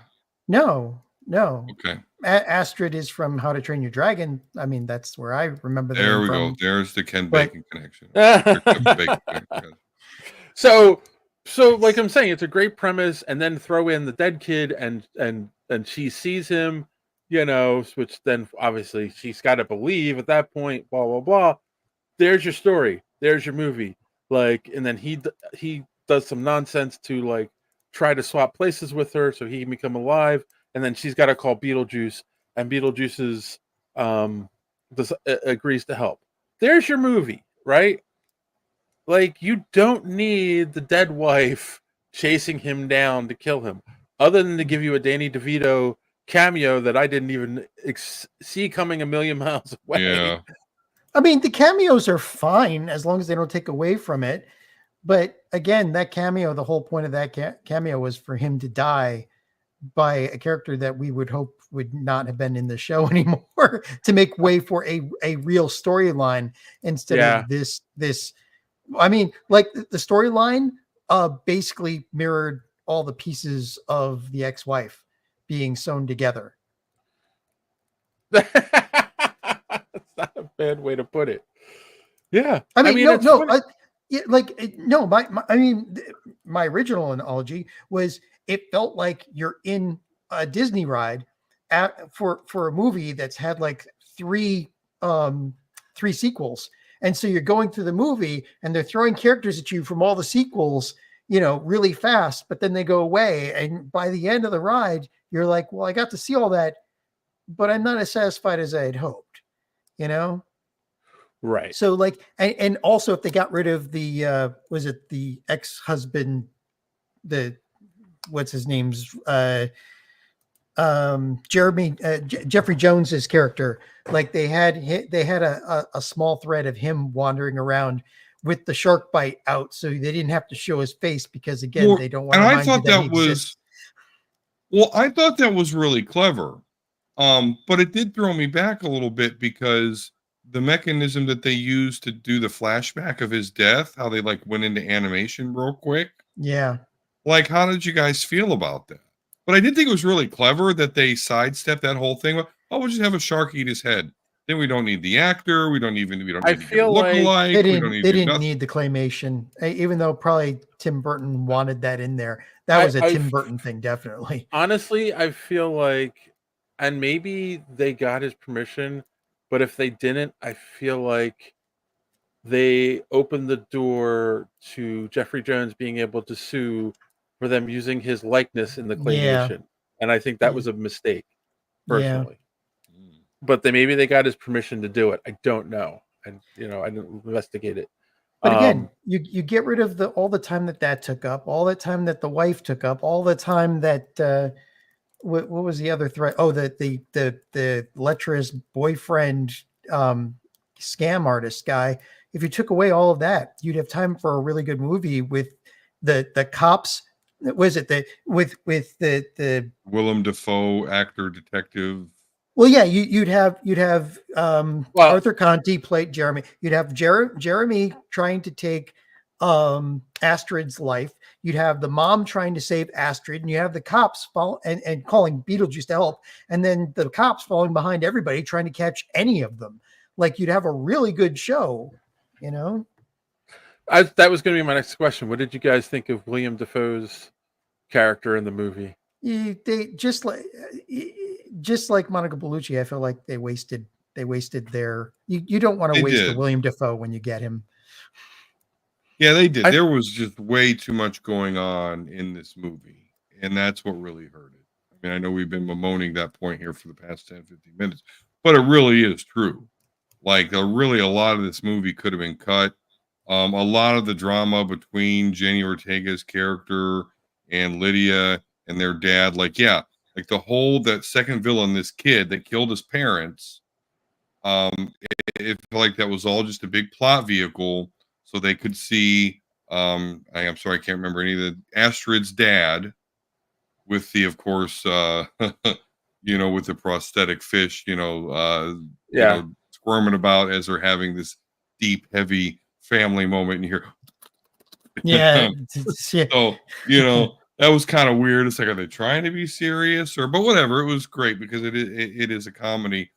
No. Okay. Astrid is from How to Train Your Dragon. I mean, that's where I remember that. There we from. go. There's the Ken Bacon connection. So like I'm saying, it's a great premise, and then throw in the dead kid, and she sees him, which then obviously she's got to believe at that point, blah blah blah. There's your story. There's your movie. Like, and then he does some nonsense to like try to swap places with her so he can become alive, and then she's got to call Beetlejuice, and Beetlejuice's agrees to help. There's your movie, right? Like, you don't need the dead wife chasing him down to kill him, other than to give you a Danny DeVito cameo that I didn't even see coming a million miles away. Yeah. I mean, the cameos are fine as long as they don't take away from it. But again, that cameo, the whole point of that cameo was for him to die by a character that we would hope would not have been in the show anymore, to make way for a real storyline instead of this. I mean, like, the storyline basically mirrored all the pieces of the ex-wife being sewn together. That's not a bad way to put it. Yeah. I mean my original analogy was, it felt like you're in a Disney ride for a movie that's had like three sequels. And so you're going through the movie and they're throwing characters at you from all the sequels, really fast, but then they go away. And by the end of the ride, you're like, well, I got to see all that, but I'm not as satisfied as I had hoped, Right. So like, and also if they got rid of the, was it the ex-husband, what's his name's, Jeffrey Jones's character, like they had a small thread of him wandering around with the shark bite out, so they didn't have to show his face because again, they don't want to remind you that he exists. Well, I thought that was really clever. But it did throw me back a little bit because the mechanism that they used to do the flashback of his death, how they like went into animation real quick. Yeah. Like, how did you guys feel about that? But I did think it was really clever that they sidestepped that whole thing. Oh, we'll just have a shark eat his head. Then we don't need the actor. We don't need to look alike. They didn't need the claymation, even though probably Tim Burton wanted that in there. That was a Tim Burton thing, definitely. Honestly, I feel like, and maybe they got his permission, but if they didn't, I feel like they opened the door to Jeffrey Jones being able to sue for them using his likeness in the claymation. Yeah. And I think that was a mistake, personally. Yeah. But maybe they got his permission to do it. I don't know. I didn't investigate it. But again, you get rid of all the time that took up, all the time that the wife took up, all the time that what was the other threat? Oh, the lecherous boyfriend scam artist guy. If you took away all of that, you'd have time for a really good movie with the cops. Was it with the Willem Dafoe actor detective? Well, yeah, you'd have Arthur Conti played Jeremy. You'd have Jeremy trying to take Astrid's life. You'd have the mom trying to save Astrid, and you have the cops and calling Beetlejuice to help, and then the cops falling behind everybody trying to catch any of them. Like, you'd have a really good show, you know. That was going to be my next question. What did you guys think of William Dafoe's character in the movie? They just like Monica Bellucci, I feel like they wasted their. You don't want to waste the William Dafoe when you get him. Yeah, they did. There was just way too much going on in this movie, and that's what really hurt it. I mean, I know we've been bemoaning that point here for the past 10, 15 minutes, but it really is true. Like, really, a lot of this movie could have been cut. A lot of the drama between Jenny Ortega's character and Lydia and their dad, like that second villain, this kid that killed his parents, it felt like that was all just a big plot vehicle so they could see, I'm sorry, I can't remember any of the Astrid's dad with the, of course, with the prosthetic fish, squirming about as they're having this deep, heavy family moment in here. Yeah. So, that was kind of weird. It's like, are they trying to be serious but whatever. It was great because it is a comedy.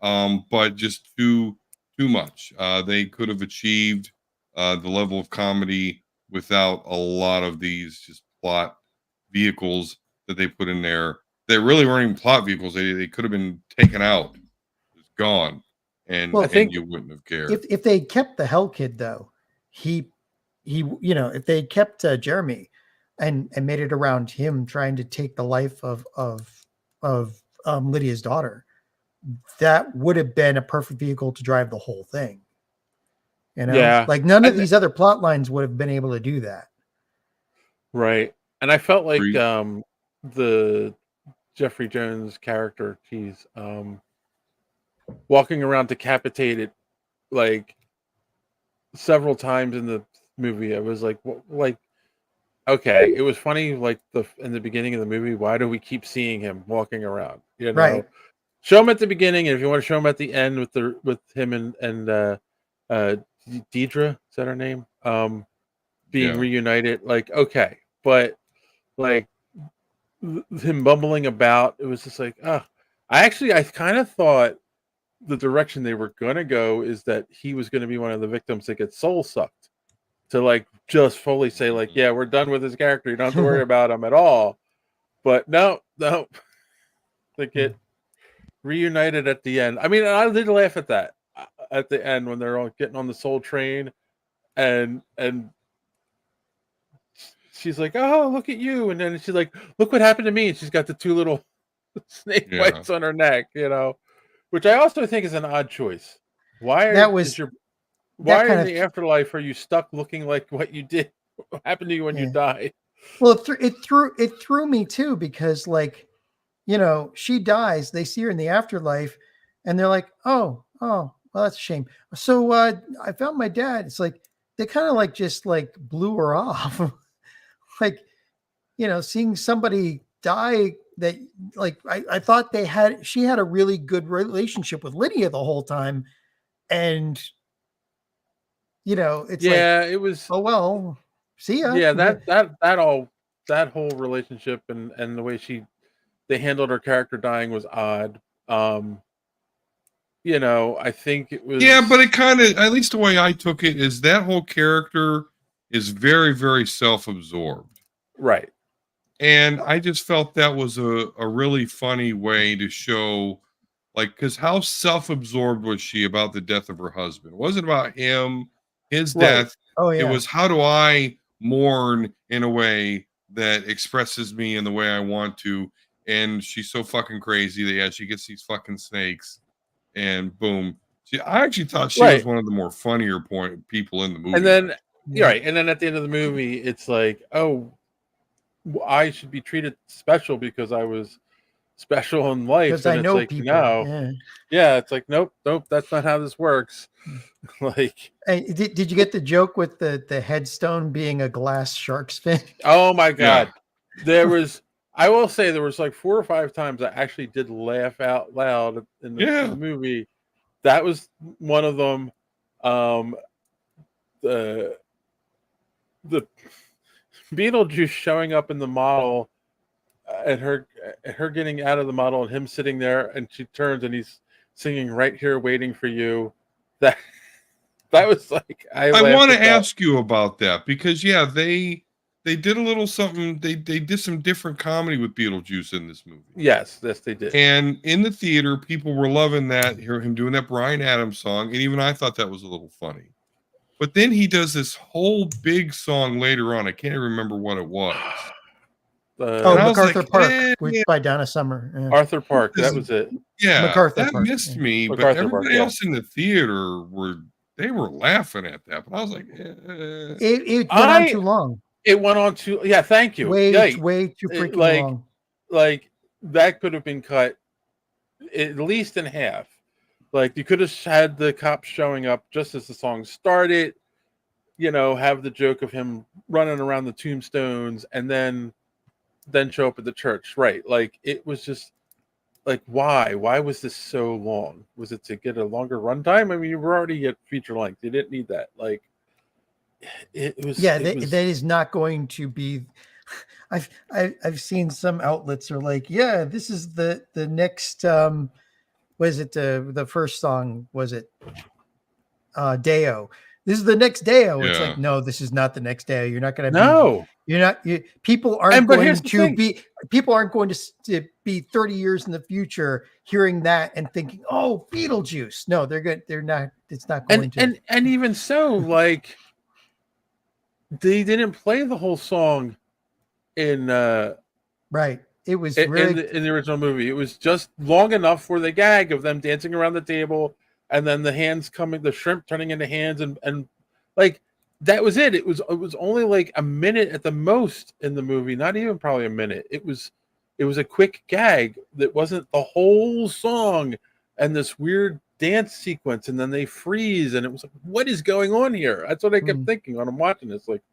But just too much. They could have achieved the level of comedy without a lot of these just plot vehicles that they put in there. They really weren't even plot vehicles. They could have been taken out, just gone, and you wouldn't have cared. If they kept the Hell Kid though, he if they kept Jeremy and made it around him trying to take the life of Lydia's daughter, that would have been a perfect vehicle to drive the whole thing. Like none of these other plot lines would have been able to do that. Right. And I felt like the Jeffrey Jones character, walking around decapitated like several times in the movie. I was like, okay, it was funny, like in the beginning of the movie, why do we keep seeing him walking around? Right. Show him at the beginning, and if you want to show him at the end with him and Deidre, is that her name? Being reunited, like, okay, but like him bumbling about, it was just like, I kind of thought the direction they were gonna go is that he was gonna be one of the victims that gets soul sucked, to like just fully say like, yeah, we're done with his character, you don't have to worry about him at all. But no, they get reunited at the end. I mean, I did laugh at that at the end when they're all getting on the Soul Train, and she's like, oh, look at you, and then she's like, look what happened to me, and she's got the two little snake bites on her neck, which I also think is an odd choice. Why in the afterlife are you stuck looking like what you did happened to you when you died? Well, it threw me too, because like, she dies, they see her in the afterlife, and they're like, oh, well, that's a shame. So I found my dad. It's like they kind of like just like blew her off. Like, seeing somebody die that like, I thought she had a really good relationship with Lydia the whole time. And, it's it was, oh, well, see ya. Yeah, that whole relationship and the way they handled her character dying was odd. I think it was. Yeah, but it kind of, at least the way I took it, is that whole character is very, very self-absorbed. Right. And I just felt that was a really funny way to show, like, because how self-absorbed was she about the death of her husband? It wasn't about him, his death. Oh, yeah. It was, how do I mourn in a way that expresses me in the way I want to? And she's so fucking crazy that, yeah, she gets these fucking snakes and boom. I actually thought she was one of the more funnier people in the movie. And then, you're right. And then at the end of the movie, it's like, oh, I should be treated special because I was special in life. Because I know like, people. No. Yeah, it's like, nope, that's not how this works. Like, hey, did you get the joke with the headstone being a glass shark's fin? Oh my God. Yeah. I will say there was like 4 or 5 times I actually did laugh out loud in the movie. That was one of them. The Beetlejuice showing up in the model and her getting out of the model and him sitting there, and she turns and he's singing "Right Here Waiting for You." That was like, I want to ask you about that because they did a little something. They did some different comedy with Beetlejuice in this movie. Yes, they did. And in the theater, people were loving that. Hear him doing that Bryan Adams song, and even I thought that was a little funny. But then he does this whole big song later on. I can't remember what it was. MacArthur Park by Donna Summer. Yeah. Arthur Park, that was it. Yeah, MacArthur that Park, missed me. But MacArthur everybody Park, else in the theater were laughing at that. But I was like, it went on too long. It went on too. Yeah, thank you. Way too freaking long. Like that could have been cut at least in half. Like you could have had the cops showing up just as the song started. Have the joke of him running around the tombstones and then show up at the church. Right. Like it was just like, why was this so long? Was it to get a longer runtime? I mean, you were already at feature length. You didn't need that. Like it was. Yeah, that is not going to be. I've seen some outlets are like, yeah, this is the next. Was it the first song? Was it Deo? This is the next Deo. Yeah. It's like, no, this is not the next Deo. You're not going to. No, you're not. People aren't going to be. People aren't going to be 30 years in the future hearing that and thinking, oh, Beetlejuice. No, they're good. They're not. It's not going to. And even so, like, they didn't play the whole song in. Right. It was in the original movie. It was just long enough for the gag of them dancing around the table. And then the hands coming, the shrimp turning into hands, and like that was it. It was only like a minute at the most in the movie, not even probably a minute. It was a quick gag that wasn't the whole song and this weird dance sequence, and then they freeze, and it was like, what is going on here? That's what I kept thinking when I'm watching this. Like,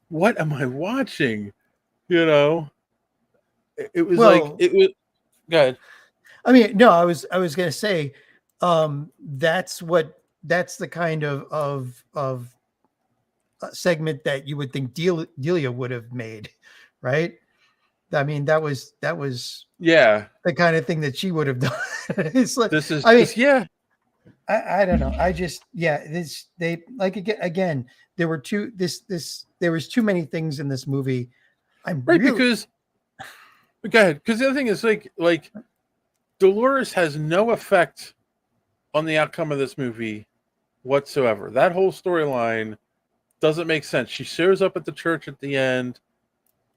what am I watching? It was like it was. Go ahead. I mean, no, I was gonna say. That's the kind of segment that you would think Delia would have made, right? I mean, that was the kind of thing that she would have done. It's like, I don't know. I just they like again. There were there was too many things in this movie. Because go ahead, because the other thing is like Dolores has no effect on the outcome of this movie whatsoever. That whole storyline doesn't make sense. She shows up at the church at the end,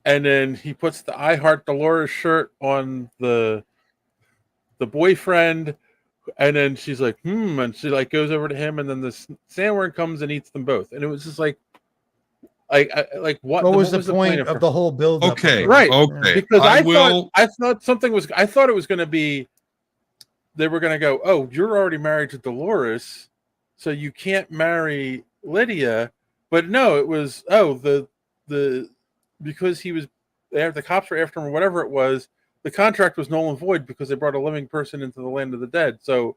and then he puts the I Heart Dolores shirt on the boyfriend, and then she's like, and she like goes over to him, and then the sandworm comes and eats them both. And it was just like what was the point of the whole build up? Okay. Right. Okay. Because I thought it was going to be, they were going to go, oh, you're already married to Dolores, so you can't marry Lydia. But no, it was the because he was there, the cops were after him or whatever it was. The contract was null and void because they brought a living person into the land of the dead. So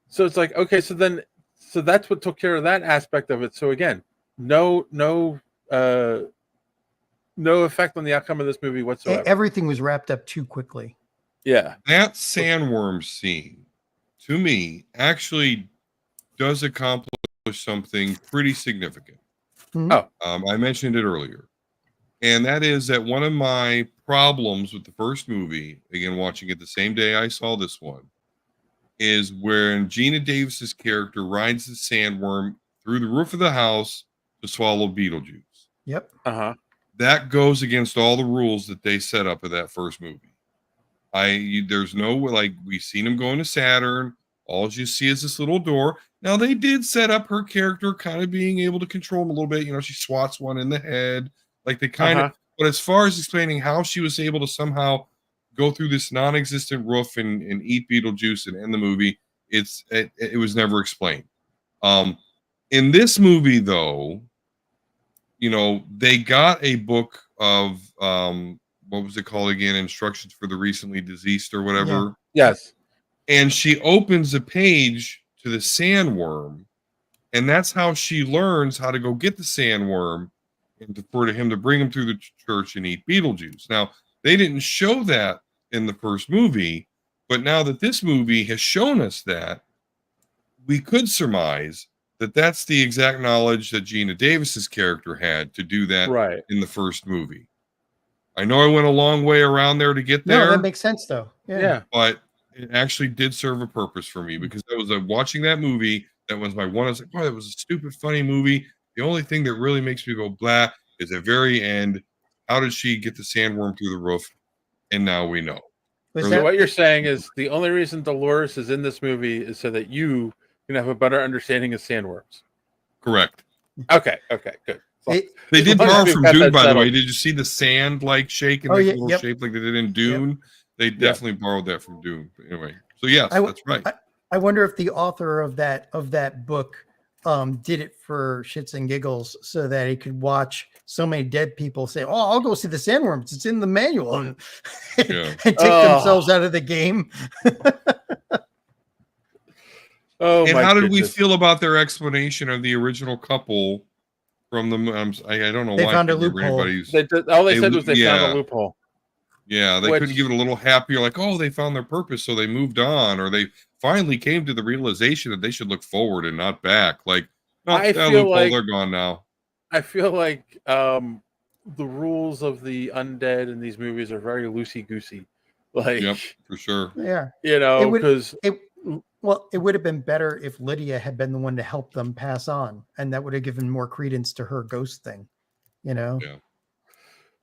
it's like, okay, so that's what took care of that aspect of it. So again, no effect on the outcome of this movie whatsoever. Everything was wrapped up too quickly. Yeah. That sandworm scene, to me, actually does accomplish something pretty significant. I mentioned it earlier. And that is that one of my problems with the first movie, again, watching it the same day I saw this one, is when Gina Davis's character rides the sandworm through the roof of the house to swallow Beetlejuice. Yep. That goes against all the rules that they set up in that first movie. There's no, like, we've seen him going to Saturn. All you see is this little door. Now, they did set up her character kind of being able to control him a little bit. You know, she swats one in the head. Like, they kind of, but as far as explaining how she was able to somehow go through this non-existent roof and eat Beetlejuice and end the movie, it was never explained. In this movie, though, you know, they got a book of, what was it called again? Instructions for the recently deceased or whatever. Yeah. Yes. And she opens a page to the sandworm, and that's how she learns how to go get the sandworm and for him to bring him through the church and eat Beetlejuice. Now, they didn't show that in the first movie, but now that this movie has shown us that, we could surmise that that's the exact knowledge that Gina Davis's character had to do that in the first movie. I know I went a long way around there to get there. No, that makes sense, though. Yeah. But it actually did serve a purpose for me because I was watching that movie. That was my one. I was like, "Boy, that was a stupid, funny movie." The only thing that really makes me go blah is at the very end. How did she get the sandworm through the roof? And now we know. So what you're saying is the only reason Dolores is in this movie is so that you can have a better understanding of sandworms. Correct. Okay, good. They did borrow from Dune, by the way. Did you see the sand like shake in little shape like they did in Dune? Yep. They definitely borrowed that from Dune. But anyway, so yes, that's right. I wonder if the author of that book did it for shits and giggles so that he could watch so many dead people say, "Oh, I'll go see the sandworms. It's in the manual," and take themselves out of the game. And how did we feel about their explanation of the original couple from the? I don't know. They why found a loophole. All they said was they found a loophole. Yeah, they couldn't give it a little happier, like, oh, they found their purpose, so they moved on, or they finally came to the realization that they should look forward and not back. Like, I feel like they're gone now. I feel like the rules of the undead in these movies are very loosey goosey. Like, yep, for sure. Yeah, you know, because it would have been better if Lydia had been the one to help them pass on, and that would have given more credence to her ghost thing. You know. Yeah.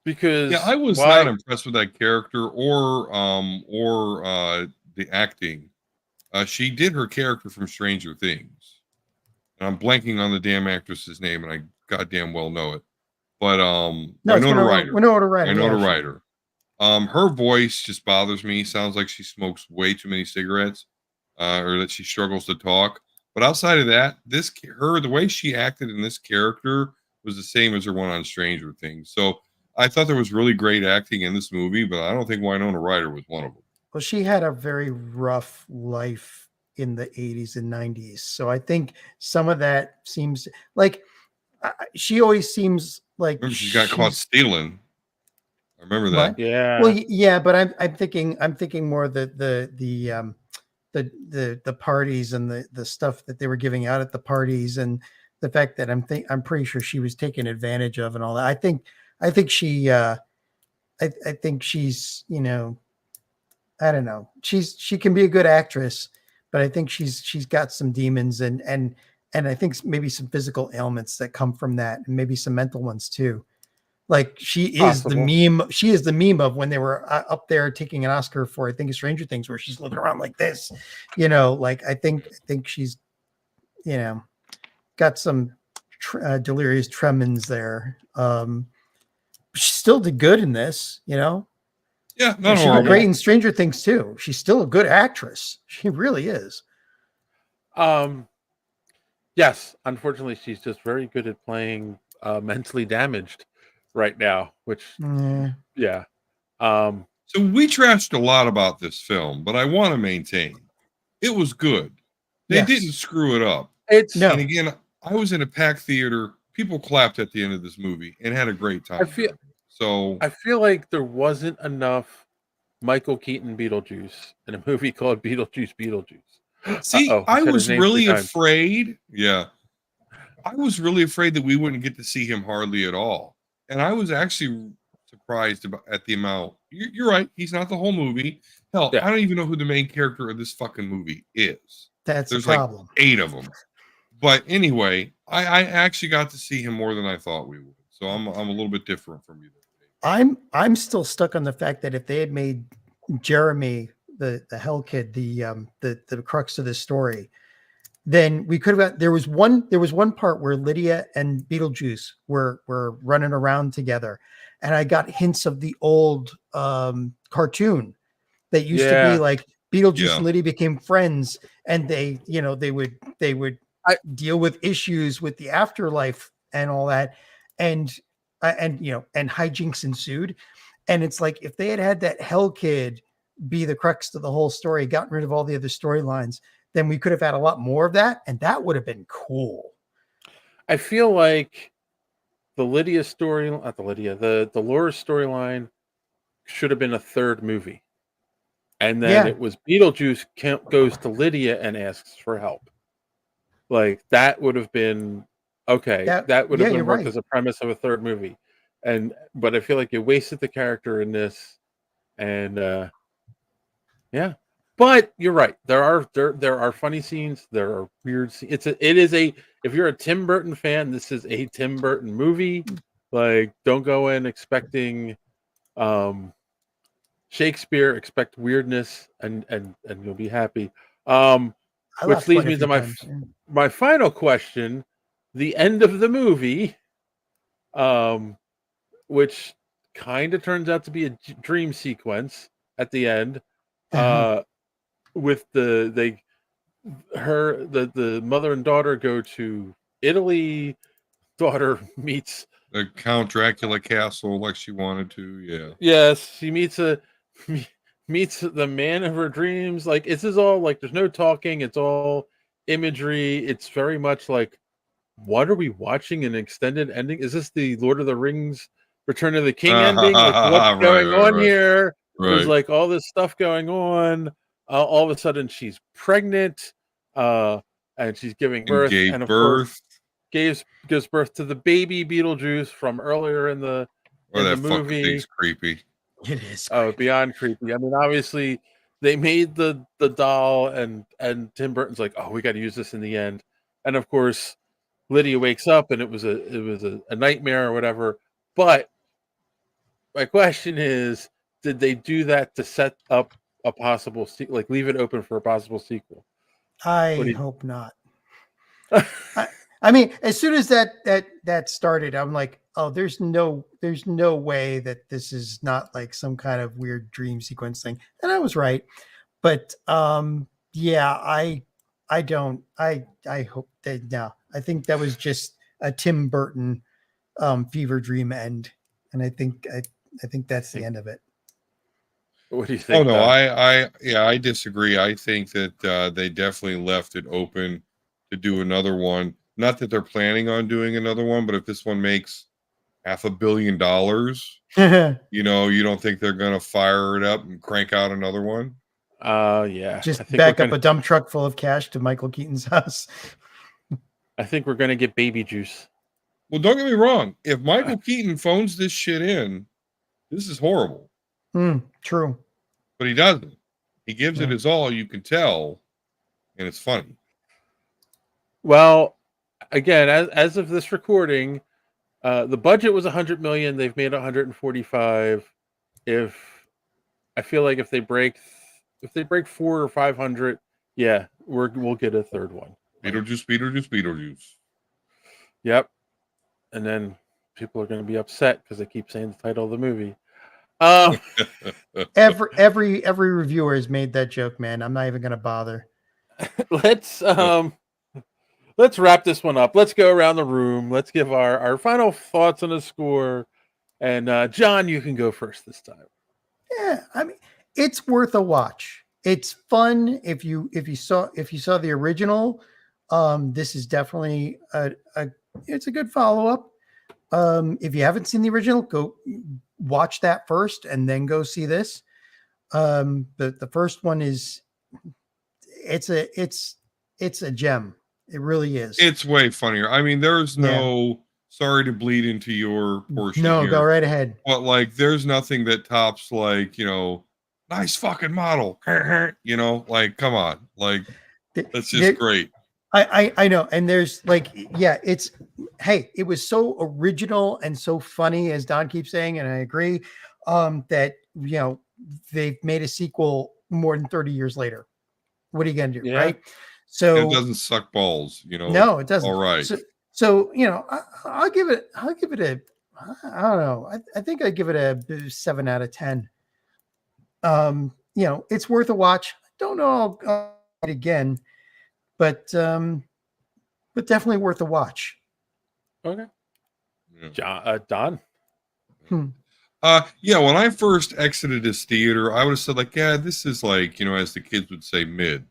Because I was not impressed with that character or the acting. She did her character from Stranger Things. And I'm blanking on the damn actress's name, and I goddamn well know it. But Winona Ryder. Winona Ryder. Ryder. Her voice just bothers me. Sounds like she smokes way too many cigarettes, or that she struggles to talk. But outside of that, the way she acted in this character was the same as her one on Stranger Things. So I thought there was really great acting in this movie, but I don't think Winona Ryder was one of them. Well, she had a very rough life in the 80s and 90s. So I think some of that seems like she always seems like she got caught stealing. I remember that. What? Yeah. Well, yeah, but I'm thinking more the parties and the stuff that they were giving out at the parties, and the fact that I'm pretty sure she was taken advantage of and all that. I think she's, you know, I don't know. She can be a good actress, but I think she's got some demons and I think maybe some physical ailments that come from that, and maybe some mental ones too. Like she is the meme. She is the meme of when they were up there taking an Oscar for, I think, Stranger Things, where she's looking around like this, you know. Like I think she's, you know, got some delirious tremens there. She still did good in this, you know. Yeah, not she did great in Stranger Things too. She's still a good actress. She really is. Yes, unfortunately, she's just very good at playing mentally damaged right now, which yeah. So we trashed a lot about this film, but I want to maintain it was good. They didn't screw it up. And again, I was in a packed theater. People clapped at the end of this movie and had a great time. I feel like there wasn't enough Michael Keaton Beetlejuice in a movie called Beetlejuice Beetlejuice. See, I was really afraid. Yeah. I was really afraid that we wouldn't get to see him hardly at all. And I was actually surprised at the amount. You're right. He's not the whole movie. Hell, I don't even know who the main character of this fucking movie is. There's the problem. Like 8 of them. But anyway, I actually got to see him more than I thought we would. So I'm a little bit different from you. I'm still stuck on the fact that if they had made Jeremy the Hell Kid the crux of this story, then we could have got there was one part where Lydia and Beetlejuice were running around together, and I got hints of the old cartoon that used to be like Beetlejuice and Lydia became friends, and they would deal with issues with the afterlife and all that, and hijinks ensued. And it's like, if they had that Hell Kid be the crux to the whole story, gotten rid of all the other storylines, then we could have had a lot more of that, and that would have been cool. I feel like the Lydia story, not the Lydia, the Dolores storyline should have been a third movie. And then it was Beetlejuice goes to Lydia and asks for help. Like, that would have been okay. That would have been worked as a premise of a third movie. But I feel like you wasted the character in this. And but you're right. There are funny scenes. There are weird scenes. If you're a Tim Burton fan, this is a Tim Burton movie. Like, don't go in expecting Shakespeare, expect weirdness, and you'll be happy. Which leads me to my final question: the end of the movie, which kind of turns out to be a dream sequence at the end. With the mother and daughter go to Italy. Daughter meets the Count Dracula castle like she wanted to. Yeah. Yes, she meets the man of her dreams. Like, this is all like, there's no talking. It's all imagery. It's very much like, what are we watching? An extended ending? Is this the Lord of the Rings Return of the King ending? Like, what's going on here? There's like all this stuff going on. All of a sudden she's pregnant, and she's giving birth, and of course gives birth to the baby Beetlejuice from earlier in the movie. Thing's creepy. It is. Oh, beyond creepy. I mean, obviously they made the doll, and Tim Burton's like, oh, we got to use this in the end. And of course, Lydia wakes up, and it was a nightmare or whatever. But my question is, did they do that to set up a possible like leave it open for a possible sequel? I hope not. I mean, as soon as that started, I'm like, oh, there's no way that this is not like some kind of weird dream sequence thing. And I was right. But I hope that no. I think that was just a Tim Burton fever dream end. And I think that's the end of it. What do you think? Oh no, I disagree. I think that they definitely left it open to do another one. Not that they're planning on doing another one, but if this one makes $500 million, you don't think they're gonna fire it up and crank out another one? Yeah. Just back up a dump truck full of cash to Michael Keaton's house. I think we're gonna get baby juice. Well, don't get me wrong. If Michael Keaton phones this shit in, this is horrible. True. But he doesn't. He gives it his all, you can tell, and it's funny. Well, again, as of this recording, the budget was $100 million. They've made 145. I feel like if they break 400 or 500, we'll get a third one. Beetlejuice. Yep. And then people are going to be upset because they keep saying the title of the movie. Every reviewer has made that joke, man. I'm not even going to bother. Let's let's wrap this one up. Let's go around the room. Let's give our final thoughts on the score. And John, you can go first this time. Yeah, I mean, it's worth a watch. It's fun if you saw the original. This is definitely it's a good follow-up. If you haven't seen the original, go watch that first and then go see this. The first one is it's a gem. It really is. It's way funnier. I mean, there's no sorry to bleed into your portion. No, here, go right ahead. But like, there's nothing that tops like, nice fucking model. Like, come on, like that's just great. I know, and there's like, it was so original and so funny, as Don keeps saying, and I agree. That they've made a sequel more than 30 years later. What are you gonna do, right? So it doesn't suck balls, No, it doesn't. All right. So I'll give it a, I don't know. I think I'd give it a 7 out of 10. It's worth a watch. Don't know I'll it again, but definitely worth a watch. Okay. Don. When I first exited this theater, I would have said like, this is like, as the kids would say, mid,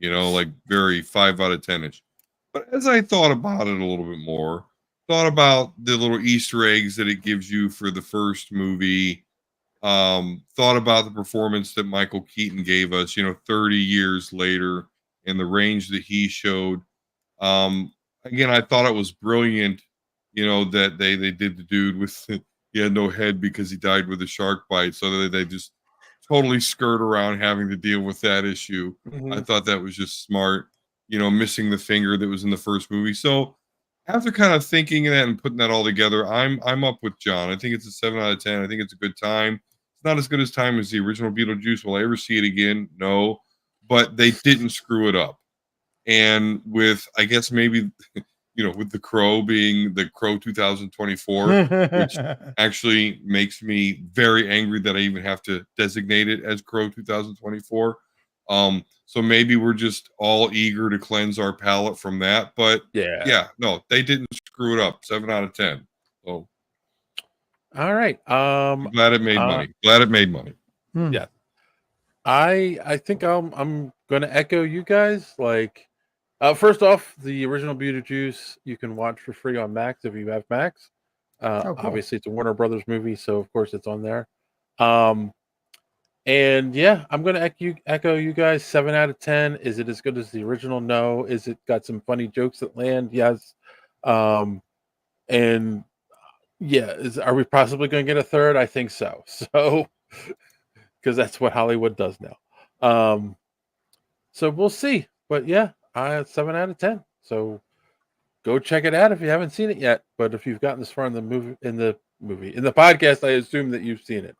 like very 5 out of 10ish. But as I thought about it a little bit more, thought about the little Easter eggs that it gives you for the first movie, thought about the performance that Michael Keaton gave us, 30 years later, and the range that he showed. Again, I thought it was brilliant, that they did the dude with he had no head because he died with a shark bite, so they just totally skirt around having to deal with that issue. Mm-hmm. I thought that was just smart, missing the finger that was in the first movie. So after kind of thinking of that and putting that all together, I'm up with John. I think it's a 7 out of 10. I think it's a good time. It's not as good as time as the original Beetlejuice. Will I ever see it again? No, but they didn't screw it up. And with, I guess maybe, with the Crow being the Crow 2024, which actually makes me very angry that I even have to designate it as Crow 2024. So maybe we're just all eager to cleanse our palate from that. But no, they didn't screw it up. 7 out of 10. So all right. Glad it made money. Glad it made money. Yeah. I think I'm gonna echo you guys. Like, first off, the original Beetlejuice you can watch for free on Max if you have Max. Cool. Obviously, it's a Warner Brothers movie, so of course it's on there. And I'm gonna echo you guys. 7 out of 10. Is it as good as the original? No. Is it got some funny jokes that land? Yes. And are we possibly going to get a third? I think so. So, because that's what Hollywood does now. So we'll see. But 7 out of 10. So go check it out if you haven't seen it yet. But if you've gotten this far in the podcast, I assume that you've seen it.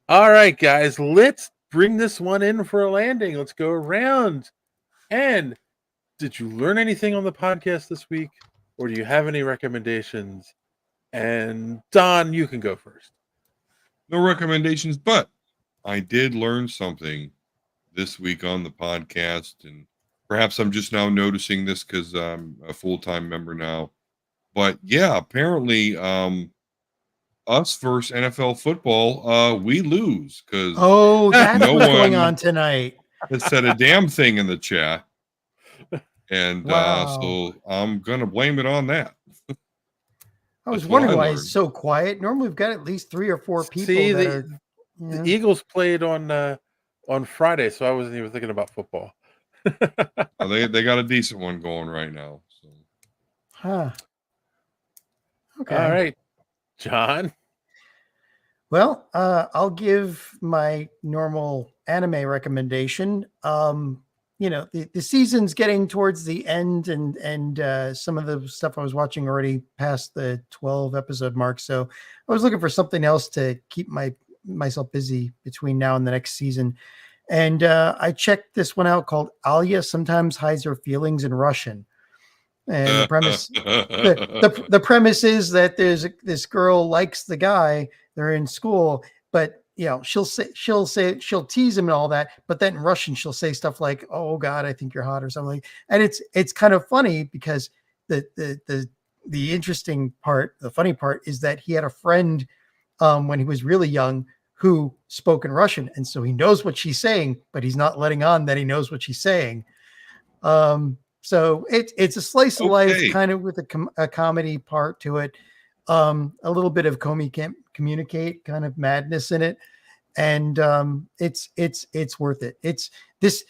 All right, guys, let's bring this one in for a landing. Let's go around. And did you learn anything on the podcast this week? Or do you have any recommendations? And Don, you can go first. No recommendations, but I did learn something this week on the podcast, and perhaps I'm just now noticing this because I'm a full-time member now. But apparently, us versus NFL football, we lose because that's what's going on tonight. Has said a damn thing in the chat, and so I'm gonna blame it on that. I was wondering why it's so quiet. Normally, we've got at least 3 or 4 people. The Eagles played on Friday, so I wasn't even thinking about football. They got a decent one going right now. So. Okay. All right, John. Well, I'll give my normal anime recommendation. The season's getting towards the end, and some of the stuff I was watching already past the 12 episode mark. So I was looking for something else to keep myself busy between now and the next season. And I checked this one out called Alia Sometimes Hides Her Feelings in Russian. And the premise, the premise is that this girl likes the guy. They're in school, but she'll tease him and all that, but then in Russian she'll say stuff like, "Oh God, I think you're hot" or something. And it's kind of funny because the interesting part, the funny part is that he had a friend when he was really young who spoke in Russian, and so he knows what she's saying, but he's not letting on that he knows what she's saying. So it's a slice of life, kind of with a comedy part to it, a little bit of can't communicate kind of madness in it, and it's worth it. It's this.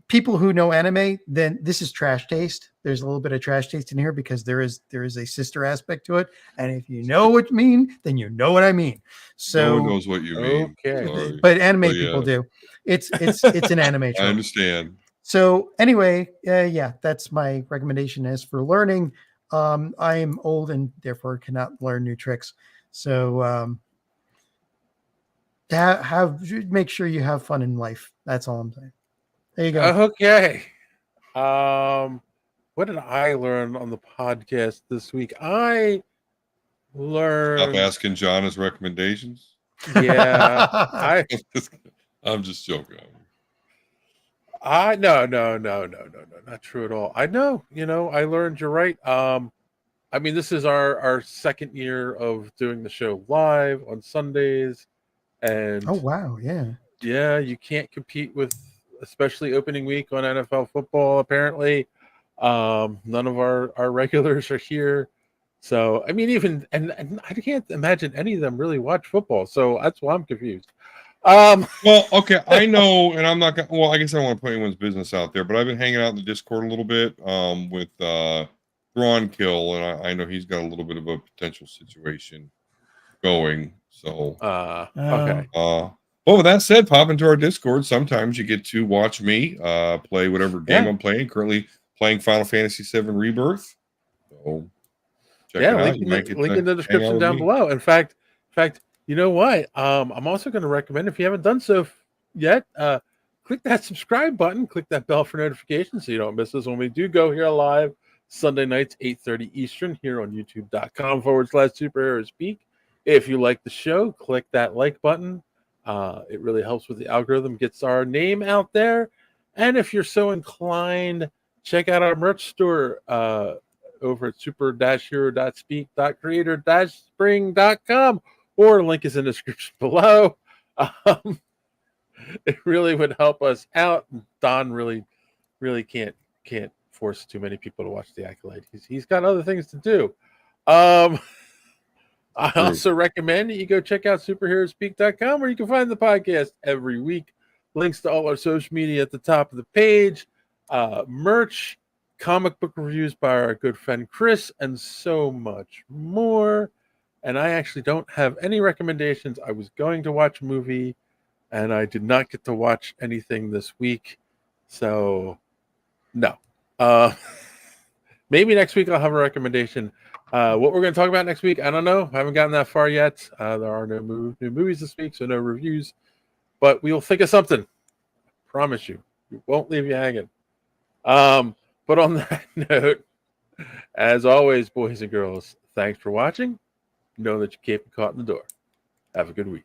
People who know anime, then this is trash taste. There's a little bit of trash taste in here because there is a sister aspect to it, and if you know what I mean, then you know what I mean. So no one knows what you mean. Okay, but anime people do. It's an anime trope. I understand. So anyway, yeah, that's my recommendation. As for learning, I am old and therefore cannot learn new tricks. So make sure you have fun in life. That's all I'm saying. There you go. Okay. What did I learn on the podcast this week? I learned. Stop asking John his recommendations. Yeah, I'm just joking. No, not true at all. I know, I learned. You're right. I mean, this is our second year of doing the show live on Sundays, and oh wow, yeah, you can't compete with, especially opening week on NFL football. Apparently, none of our regulars are here. So, I mean, even and I can't imagine any of them really watch football. So that's why I'm confused. Well, okay, I know, and I'm not gonna. Well, I guess I don't want to put anyone's business out there, but I've been hanging out in the Discord a little bit with Thrawn Kill, and I know he's got a little bit of a potential situation going. So, okay. Well, with that said, pop into our Discord. Sometimes you get to watch me play whatever game I'm playing. Currently playing Final Fantasy VII Rebirth. So check it out. Link in the description down below. In fact, you know what? I'm also going to recommend, if you haven't done so yet, click that subscribe button, click that bell for notifications so you don't miss us when we do go here live Sunday nights, 8:30 Eastern, here on youtube.com/superhero speak. If you like the show, click that like button. It really helps with the algorithm, gets our name out there. And if you're so inclined, check out our merch store over at super-hero.speak.creator-spring.com, or link is in the description below. It really would help us out. Don really can't force too many people to watch the Acolyte. He's got other things to do. I also recommend that you go check out superheroespeak.com, where you can find the podcast every week. Links to all our social media at the top of the page, merch, comic book reviews by our good friend Chris, and so much more. And I actually don't have any recommendations. I was going to watch a movie, and I did not get to watch anything this week. So, no. Maybe next week I'll have a recommendation. What we're going to talk about next week, I don't know. I haven't gotten that far yet. There are no new movies this week, so no reviews. But we'll think of something. I promise you. We won't leave you hanging. But on that note, as always, boys and girls, thanks for watching. Know that you can't be caught in the door. Have a good week.